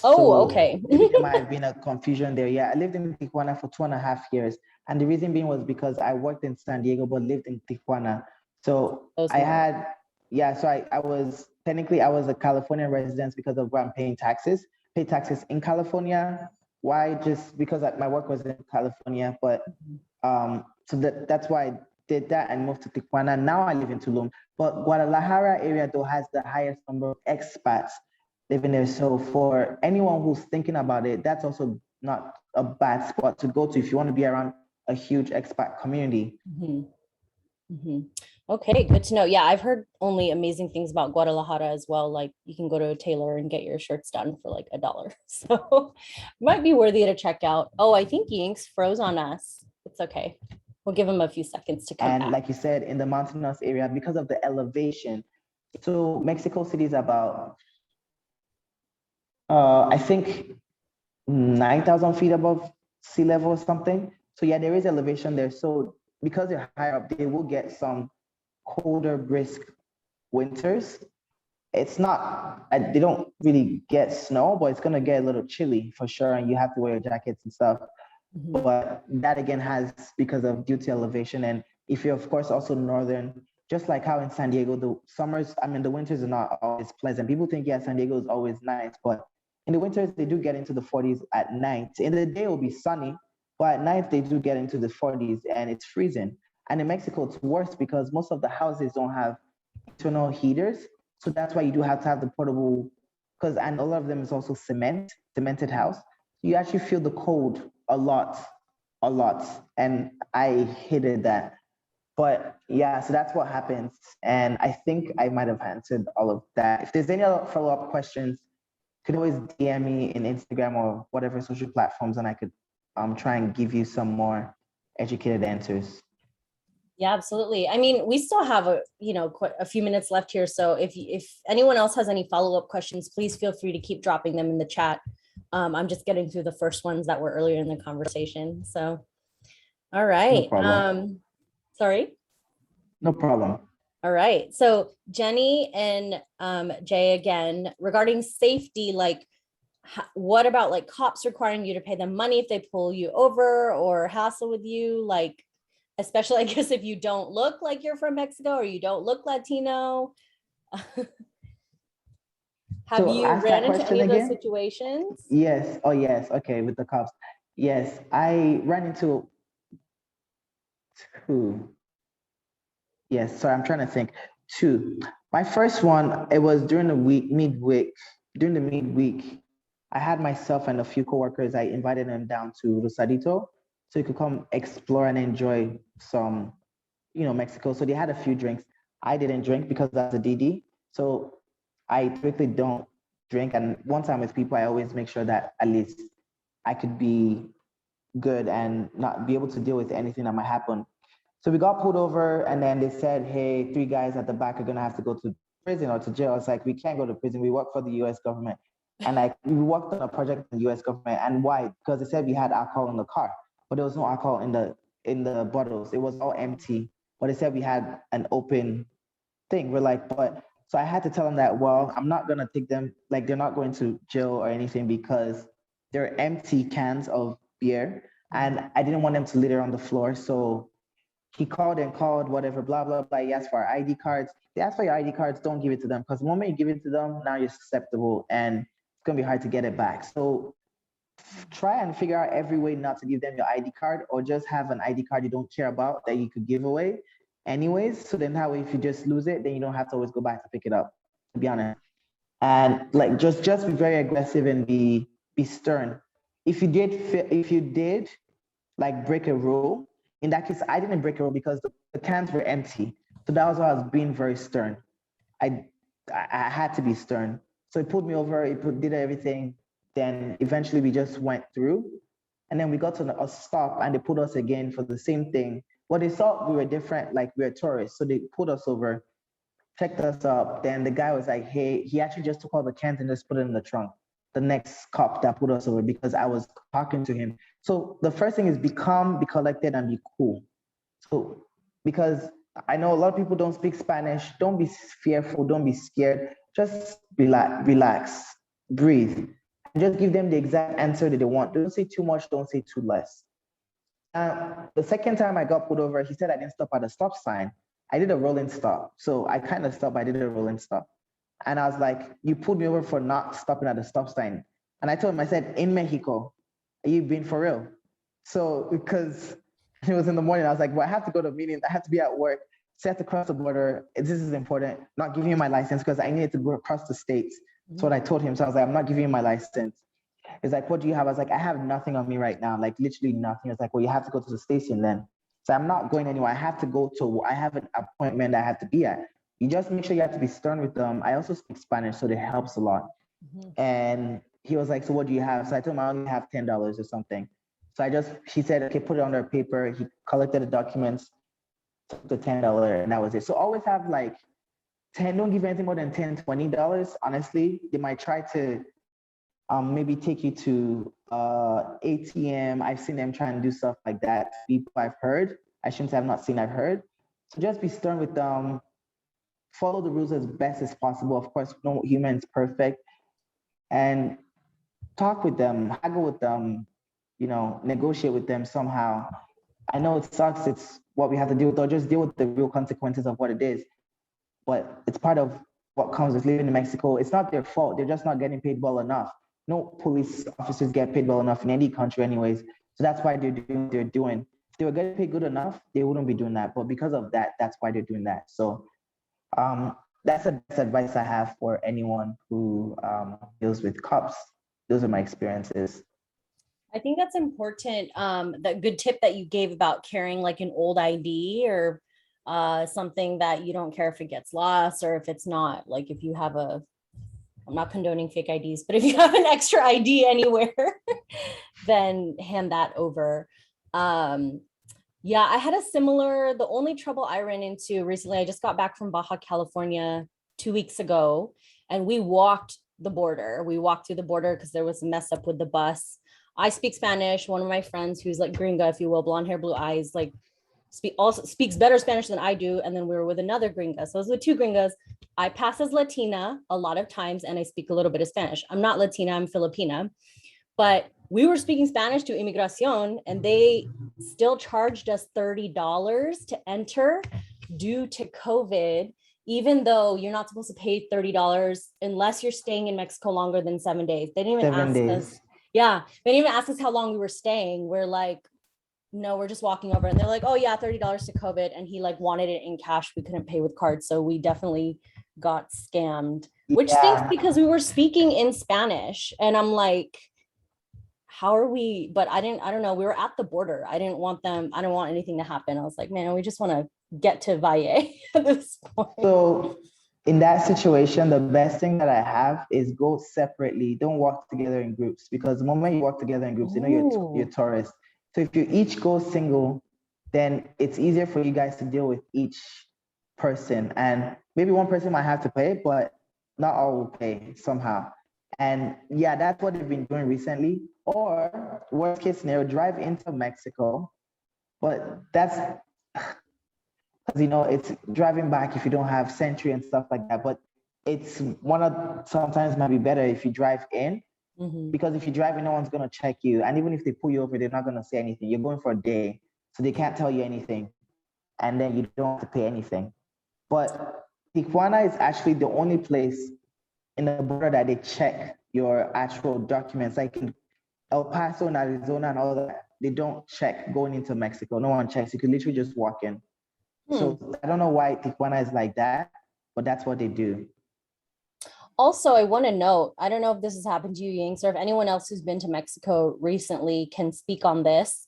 Oh, okay. Maybe there might have been a confusion there. Yeah, I lived in Tijuana for 2.5 years. And the reason being was because I worked in San Diego, but lived in Tijuana. So I had, so I was a California resident because of where I'm paying taxes. Pay taxes in California. Why? Just because my work was in California. But so that's why I did that and moved to Tijuana. Now I live in Tulum. But Guadalajara area though has the highest number of expats living there. So for anyone who's thinking about it, that's also not a bad spot to go to if you want to be around a huge expat community. Mm-hmm. Mm-hmm. Okay, good to know. Yeah, I've heard only amazing things about Guadalajara as well. Like you can go to a tailor and get your shirts done for like $1. So might be worthy to check out. Oh, I think Yinks froze on us. It's okay. We'll give him a few seconds to come back. Like you said, in the mountainous area, because of the elevation. So Mexico City is about, I think 9,000 feet above sea level or something. So yeah, there is elevation there. So because they're higher up, they will get some colder, brisk winters. It's not, they don't really get snow, but it's gonna get a little chilly for sure. And you have to wear your jackets and stuff. Mm-hmm. But that again because of due to elevation. And if you're of course also northern, just like how in San Diego, the winters are not always pleasant. People think, yeah, San Diego is always nice, but in the winters, they do get into the 40s at night. In the day, it will be sunny, but at night, they do get into the 40s and it's freezing. And in Mexico, it's worse because most of the houses don't have internal heaters. So that's why you do have to have the portable, and a lot of them is also cemented house. You actually feel the cold a lot. And I hated that. But yeah, so that's what happens. And I think I might have answered all of that. If there's any other follow-up questions, you could always DM me in Instagram or whatever social platforms, and I could try and give you some more educated answers. Yeah, absolutely. I mean, we still have quite a few minutes left here. So if anyone else has any follow-up questions, please feel free to keep dropping them in the chat. I'm just getting through the first ones that were earlier in the conversation. So, all No right. problem. Sorry. No problem. All right. So Jenny and Jay, again, regarding safety, like what about like cops requiring you to pay them money if they pull you over or hassle with you? Like, especially, I guess, if you don't look like you're from Mexico or you don't look Latino. Have So you ask ran that into question any of those again. situations? Yes. Oh, yes. Okay. With the cops. Yes. I ran into two. Yes. Sorry. I'm trying to think. Two. My first one, it was during the midweek. During the midweek, I had myself and a few coworkers, I invited them down to Rosarito so you could come explore and enjoy some, Mexico. So they had a few drinks. I didn't drink because that's a DD. So I typically don't drink. And once I'm with people, I always make sure that at least I could be good and not be able to deal with anything that might happen. So we got pulled over, and then they said, hey, three guys at the back are going to have to go to prison or to jail. It's like, we can't go to prison. We work for the US government. And like, we worked on a project in the US government. And why? Because they said we had alcohol in the car, but there was no alcohol in the bottles. It was all empty. But they said we had an open thing. We're like, but so I had to tell them that, well, I'm not gonna take them, like they're not going to jail or anything because they're empty cans of beer. And I didn't want them to litter on the floor. So he called and called, whatever, blah, blah, blah. He asked for our ID cards. They asked for your ID cards, don't give it to them. Because the moment you give it to them, now you're susceptible and it's gonna be hard to get it back. So try and figure out every way not to give them your ID card, or just have an ID card you don't care about that you could give away anyways. So then that way, if you just lose it, then you don't have to always go back to pick it up, to be honest. And like just be very aggressive and be stern. If you did like break a rule, in that case, I didn't break a rule because the cans were empty. So that was why I was being very stern. I I had to be stern. So he pulled me over, did everything. Then eventually we just went through. And then we got to a stop and they pulled us again for the same thing. Well, they thought we were different, like we were tourists. So they pulled us over, checked us up. Then the guy was like, hey, he actually just took all the cans and just put it in the trunk. The next cop that pulled us over, because I was talking to him. So the first thing is be calm, be collected, and be cool. So because I know a lot of people don't speak Spanish, don't be fearful, don't be scared. Just relax, breathe, and just give them the exact answer that they want. Don't say too much, don't say too less. The second time I got pulled over, he said I didn't stop at a stop sign. I did a rolling stop. So I kind of stopped, I did a rolling stop. And I was like, you pulled me over for not stopping at a stop sign. And I told him, I said, in Mexico, are you being for real? So because it was in the morning, I was like, well, I have to go to a meeting, I have to be at work, so I have to cross the border. This is important. Not giving you my license because I needed to go across the states. That's what I told him. So I was like, I'm not giving you my license. He's like, what do you have? I was like, I have nothing on me right now, like literally nothing. It's like, well, you have to go to the station then. So I'm not going anywhere. I have an appointment I have to be at. You just make sure you have to be stern with them. I also speak Spanish, so it helps a lot. And he was like, so what do you have? So I told him I only have $10 or something. So he said, okay, put it on their paper. He collected the documents, took the $10, and that was it. So always have like 10, don't give anything more than $10, $20. Honestly, they might try to maybe take you to ATM. I've seen them try and do stuff like that. People I've heard. I shouldn't say I've not seen, I've heard. So just be stern with them. Follow the rules as best as possible. Of course, no human is perfect. And talk with them, haggle with them, negotiate with them somehow. I know it sucks. It's what we have to deal with, or just deal with the real consequences of what it is. But it's part of what comes with living in Mexico. It's not their fault. They're just not getting paid well enough. No police officers get paid well enough in any country anyways. So that's why they're doing what they're doing. If they were getting paid good enough, they wouldn't be doing that. But because of that, that's why they're doing that. So that's the best advice I have for anyone who deals with cops. Those are my experiences. I think that's important. That good tip that you gave about carrying like an old ID or something that you don't care if it gets lost, or if it's not, like if you have I'm not condoning fake IDs, but if you have an extra ID anywhere, then hand that over. Yeah, I had a similar, the only trouble I ran into recently, I just got back from Baja California 2 weeks ago, and we walked the border. We walked through the border because there was a mess up with the bus. I speak Spanish. One of my friends who's like gringa, if you will, blonde hair, blue eyes, like also speaks better Spanish than I do. And then we were with another gringa. So it was with two gringas. I pass as Latina a lot of times, and I speak a little bit of Spanish. I'm not Latina, I'm Filipina, but we were speaking Spanish to Imigracion, and they still charged us $30 to enter due to COVID, even though you're not supposed to pay $30 unless you're staying in Mexico longer than 7 days. They didn't even 7 ask us. days. Yeah, they didn't even ask us how long we were staying. We're like, no, we're just walking over, and they're like, oh yeah, $30 to COVID, and he like wanted it in cash. We couldn't pay with cards, so we definitely got scammed, which stinks Yeah. because we were speaking in Spanish, and I'm like, how are we? But I don't know, we were at the border. I didn't want anything to happen. I was like, man, we just want to get to Valle at this point. So in that situation, the best thing that I have is go separately. Don't walk together in groups, because the moment you walk together in groups, you know you're Ooh. tourists. So if you each go single, then it's easier for you guys to deal with each person. And maybe one person might have to pay, but not all will pay somehow. And yeah, that's what they've been doing recently. Or worst case scenario, drive into Mexico. But that's because it's driving back if you don't have Sentry and stuff like that. But it's one of sometimes might be better if you drive in, Mhm. because if you drive in, no one's gonna check you, and even if they pull you over, they're not gonna say anything. You're going for a day, so they can't tell you anything, and then you don't have to pay anything. But Tijuana is actually the only place in the border that they check your actual documents, like in El Paso and Arizona and all that. They don't check going into Mexico. No one checks. You could literally just walk in. Hmm. So I don't know why Tijuana is like that, but that's what they do. Also, I want to note, I don't know if this has happened to you, Yinks, or if anyone else who's been to Mexico recently can speak on this.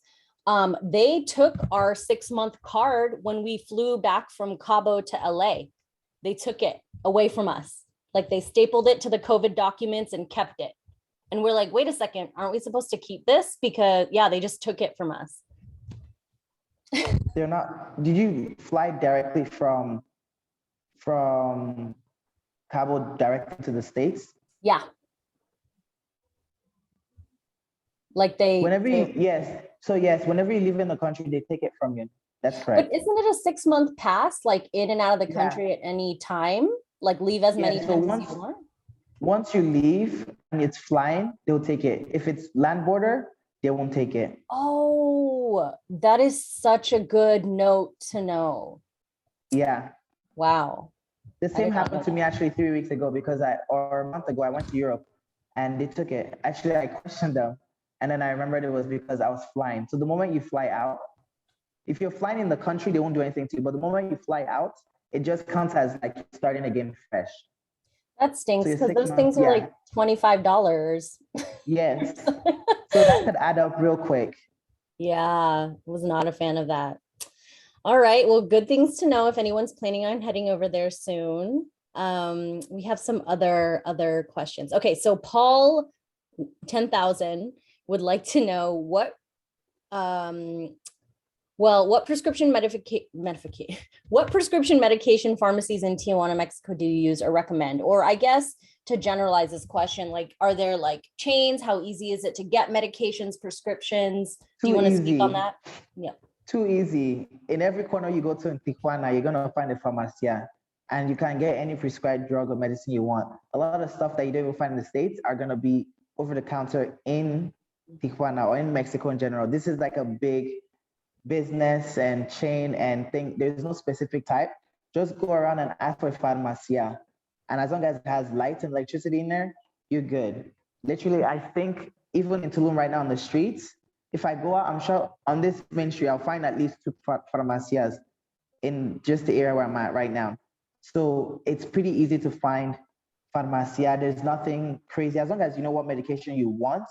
They took our 6-month card when we flew back from Cabo to LA. They took it away from us. Like they stapled it to the COVID documents and kept it. And we're like, wait a second, aren't we supposed to keep this? Because yeah, they just took it from us. They're not. Did you fly directly from Cabo directly to the States? Yeah. Like Whenever you yes, so yes, whenever you live in the country, they take it from you. That's but correct. isn't it a 6-month pass, like in and out of the Yeah, country at any time? Like leave as many yeah. So times as you want? once you leave and it's flying, they'll take it. If it's land border, they won't take it. Oh, that is such a good note to know. Yeah. Wow. The I same did not know happened to me that. actually 3 weeks ago, because or a month ago, I went to Europe and they took it. Actually, I questioned them, and then I remembered it was because I was flying. So the moment you fly out, if you're flying in the country, they won't do anything to you. But the moment you fly out, it just counts as like starting again fresh. That So stinks your because six those months, things are yeah, like $25. yes. So that could add up real quick. Yeah, was not a fan of that. All right. Well, good things to know if anyone's planning on heading over there soon. We have some other questions. Okay, so Paul 10,000 would like to know um what prescription what prescription medication pharmacies in Tijuana, Mexico do you use or recommend? Or I guess to generalize this question, like, are there like chains? How easy is it to get medications, prescriptions? Do you Too want to speak on easy. that? Yeah. Too easy. In every corner you go to in Tijuana, you're gonna find a farmacia, and you can get any prescribed drug or medicine you want. A lot of stuff that you don't even find in the States are gonna be over the counter in Tijuana or in Mexico in general. This is like a big business and chain and thing. There's no specific type. Just go around and ask for a farmacia. And as long as it has light and electricity in there, you're good. Literally, I think even in Tulum right now on the streets, if I go out, I'm sure on this main street, I'll find at least two farmacias in just the area where I'm at right now. So it's pretty easy to find farmacia. There's nothing crazy as long as you know what medication you want,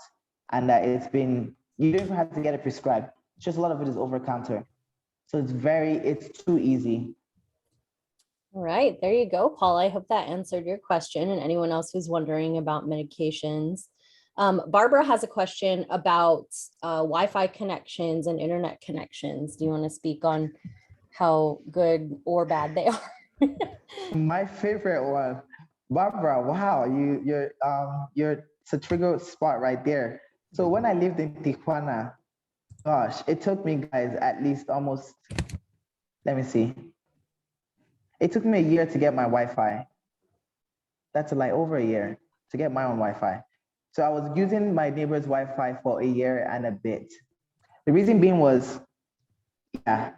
and that you don't even have to get it prescribed. It's just a lot of it is over counter. So it's too easy. All right, there you go, Paul. I hope that answered your question and anyone else who's wondering about medications. Barbara has a question about Wi-Fi connections and internet connections. Do you want to speak on how good or bad they are? My favorite one, Barbara. Wow, you're it's a trigger spot right there. So when I lived in Tijuana, gosh, it took me guys at least almost, let me see, it took me a year to get my Wi-Fi. That's like over a year to get my own Wi-Fi. So I was using my neighbor's Wi-Fi for a year and a bit. The reason being was, yeah,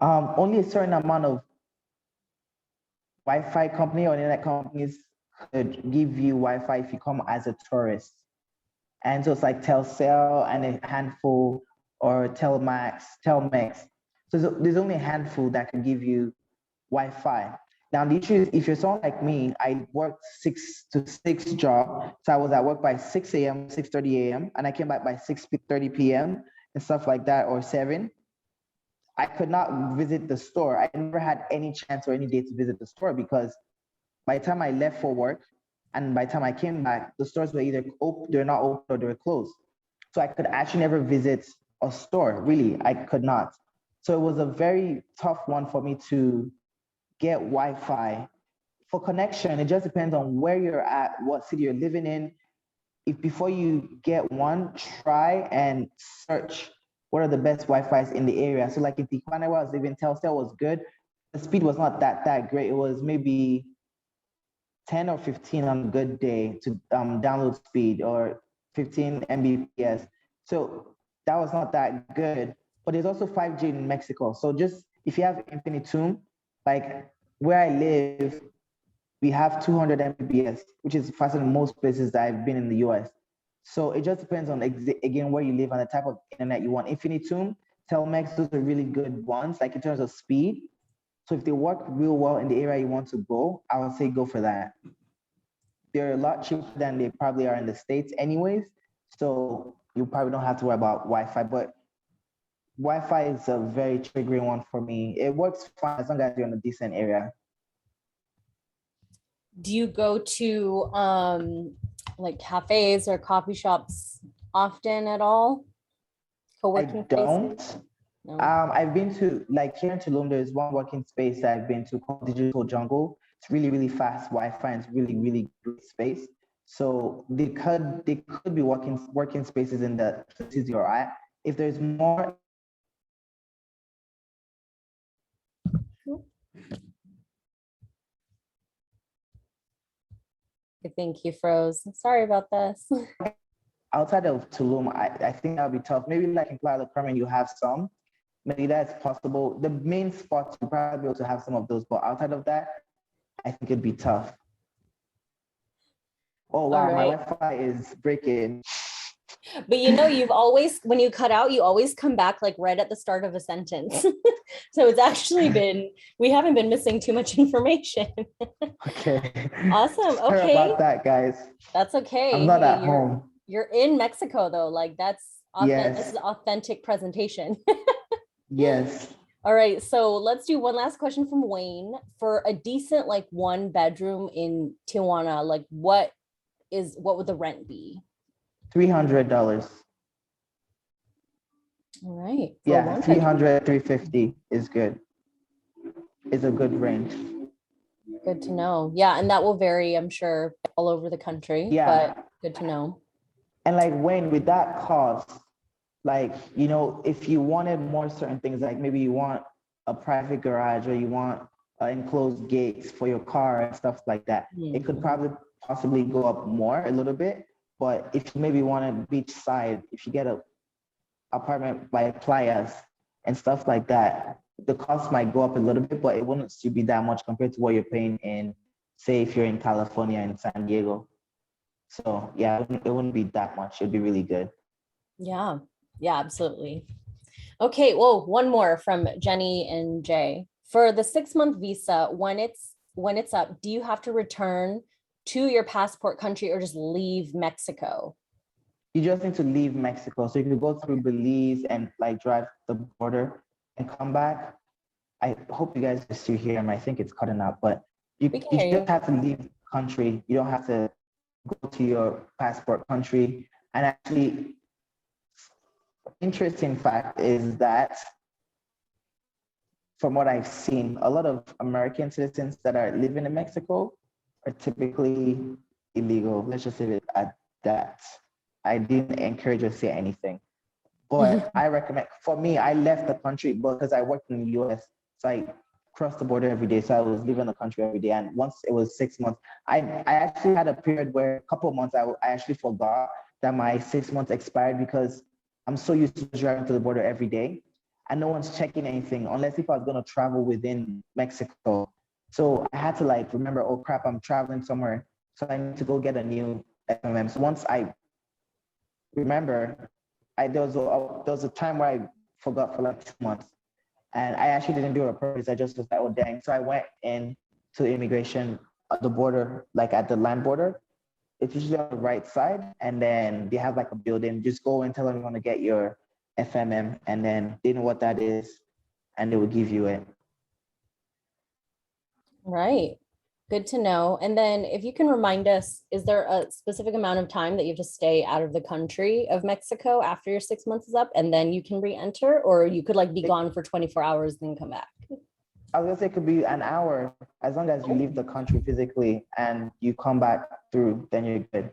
only a certain amount of Wi-Fi company or internet companies could give you Wi-Fi if you come as a tourist. And so it's like Telcel and a handful, or Telmex. So there's only a handful that can give you Wi-Fi. Now the issue is, if you're someone like me, I worked 6 to 6 job. So I was at work by 6 a.m., 6:30 a.m., and I came back by 6:30 p.m. and stuff like that, or 7. I could not visit the store. I never had any chance or any day to visit the store, because by the time I left for work and by the time I came back, the stores were either open, they're not open, or they were closed. So I could actually never visit a store. Really, I could not. So it was a very tough one for me to get Wi-Fi. For connection, it just depends on where you're at, what city you're living in. If before you get one, try and search what are the best Wi-Fi's in the area. So like in Tijuana, where I was living, Telcel was good. The speed was not that great. It was maybe 10 or 15 on a good day to download speed, or 15 Mbps. So that was not that good. But there's also 5G in Mexico. So just if you have Infinitum, like where I live, we have 200 Mbps, which is faster than most places that I've been in the US. So it just depends on, again, where you live and the type of internet you want. Infinitum, Telmex, those are really good ones, like in terms of speed. So if they work real well in the area you want to go, I would say go for that. They're a lot cheaper than they probably are in the States anyways. So you probably don't have to worry about Wi-Fi, but Wi-Fi is a very triggering one for me. It works fine as long as you're in a decent area. Do you go to like cafes or coffee shops often at all? Co-working I don't. spaces? No. I've been to, like here in Tulum, there's one working space that I've been to called Digital Jungle. It's really, really fast Wi-Fi, and it's really, really great space. So they could be working spaces in the places you're at. If there's more, I think you froze. Sorry about this. outside of Tulum, I think that would be tough. Maybe like in Playa del Carmen, you have some. Maybe that's possible. The main spots, you probably be able to have some of those, but outside of that, I think it'd be tough. Oh wow, All my right. Wi-Fi is breaking. But you know, you've always, when you cut out, you always come back like right at the start of a sentence. So it's actually been, we haven't been missing too much information. Okay. Awesome. Sorry Okay. about that, guys. That's okay. I'm not Hey, at home. you're in Mexico though. Like that's authentic. This Yes. is authentic presentation. Yes. All right. So let's do one last question from Wayne. For a decent like 1 bedroom in Tijuana, like what would the rent be? $300. All right. For Yeah, 1 bedroom. 300, 350 is good. Is a good range. Good to know. Yeah, and that will vary, I'm sure, all over the country. Yeah. But good to know. And like when with that cost, like, if you wanted more certain things, like maybe you want a private garage, or you want enclosed gates for your car and stuff like that, it could probably possibly go up more a little bit. But if you maybe want a beach side, if you get a apartment by playas and stuff like that, the cost might go up a little bit, but it wouldn't still be that much compared to what you're paying in, say, if you're in California and San Diego. So yeah, it wouldn't be that much. It'd be really good. Yeah. Yeah, absolutely. Okay, well, one more from Jenny and Jay. For the 6-month visa, when it's up, do you have to return to your passport country or just leave Mexico? You just need to leave Mexico. So if you go through Belize and like drive the border and come back, I hope you guys can still hear him. I think it's cutting out, but you We can hear you. just have to leave the country. You don't have to go to your passport country. And actually, interesting fact is that from what I've seen, a lot of American citizens that are living in Mexico are typically illegal. Let's just say it at that. I didn't encourage or say anything. But I recommend, for me, I left the country because I worked in the US. So I crossed the border every day. So I was leaving the country every day. And once it was 6 months, I actually had a period where a couple of months I actually forgot that my 6 months expired because I'm so used to driving to the border every day. And no one's checking anything unless if I was going to travel within Mexico. So I had to like remember, oh crap, I'm traveling somewhere. So I need to go get a new FMM. So once I remember, there was a time where I forgot for like 2 months, and I actually didn't do it on purpose. I just was like, oh dang. So I went in to immigration at the border, like at the land border. It's usually on the right side, and then they have like a building. Just go and tell them you want to get your FMM, and then they know what that is, and they will give you it. Right. Good to know. And then if you can remind us, is there a specific amount of time that you have to stay out of the country of Mexico after your 6 months is up and then you can re-enter, or you could like be gone for 24 hours and then come back? I was gonna say it could be an hour as long as you leave the country physically and you come back through, then you're good.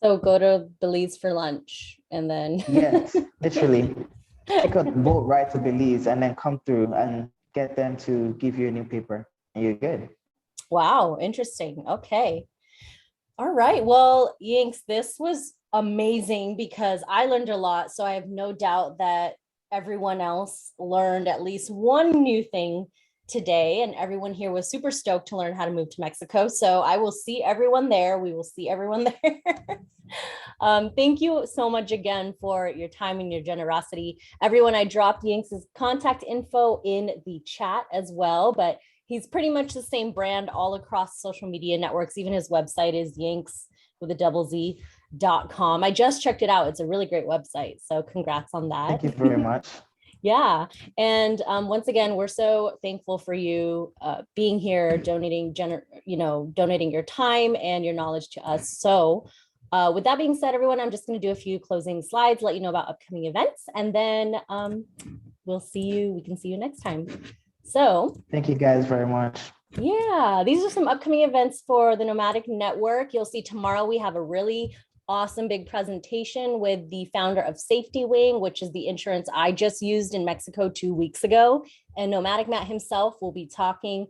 So go to Belize for lunch and then. Yes, literally. Take a boat ride to Belize and then come through and get them to give you a new paper and you're good. Wow, interesting. Okay. All right. Well, Yinks, this was amazing because I learned a lot. So I have no doubt that everyone else learned at least one new thing today. And everyone here was super stoked to learn how to move to Mexico. So I will see everyone there. We will see everyone there. Thank you so much again for your time and your generosity. Everyone, I dropped Yinks' contact info in the chat as well, but he's pretty much the same brand all across social media networks. Even his website is Yinks with a double Z.com. I just checked it out. It's a really great website. So congrats on that. Thank you very much. Yeah. And once again, we're so thankful for you being here, donating your time and your knowledge to us. So with that being said, everyone, I'm just going to do a few closing slides, let you know about upcoming events, and then we can see you next time. So thank you guys very much. Yeah, these are some upcoming events for the Nomadic Network. You'll see tomorrow we have a really awesome big presentation with the founder of Safety Wing, which is the insurance I just used in Mexico 2 weeks ago. And Nomadic Matt himself will be talking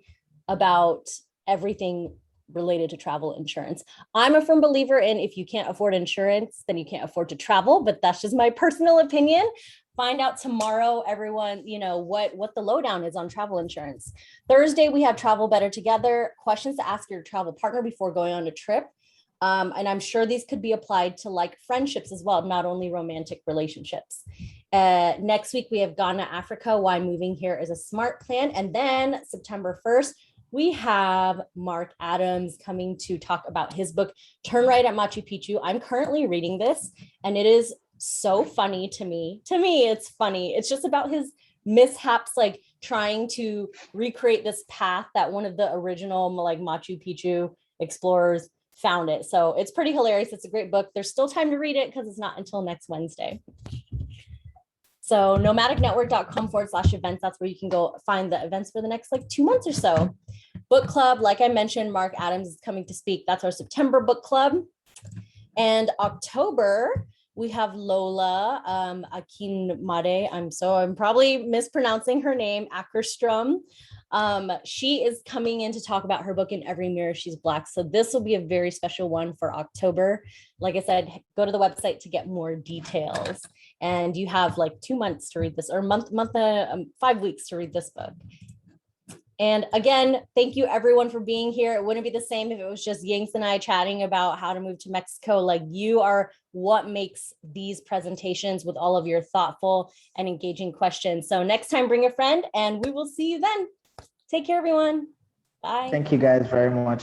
about everything related to travel insurance. I'm a firm believer in if you can't afford insurance, then you can't afford to travel, but that's just my personal opinion. Find out tomorrow, everyone, what the lowdown is on travel insurance. Thursday, we have Travel Better Together, questions to ask your travel partner before going on a trip. And I'm sure these could be applied to like friendships as well, not only romantic relationships. Next week, we have Ghana, Africa, why moving here is a smart plan. And then September 1st, we have Mark Adams coming to talk about his book, Turn Right at Machu Picchu. I'm currently reading this and it is so funny to me. To me, it's funny. It's just about his mishaps, like trying to recreate this path that one of the original like Machu Picchu explorers found it. So it's pretty hilarious. It's a great book. There's still time to read it because it's not until next Wednesday. So nomadicnetwork.com/events. That's where you can go find the events for the next like 2 months or so. Book club, like I mentioned, Mark Adams is coming to speak. That's our September book club. And October, we have Lola Akinmade. I'm probably mispronouncing her name, Ackerstrom. She is coming in to talk about her book, In Every Mirror She's Black. So this will be a very special one for October. Like I said, go to the website to get more details. And you have like 2 months to read this, or 5 weeks to read this book. And again, thank you everyone for being here. It wouldn't be the same if it was just Yinks and I chatting about how to move to Mexico. Like, you are what makes these presentations with all of your thoughtful and engaging questions. So next time, bring a friend and we will see you then. Take care, everyone. Bye. Thank you guys very much.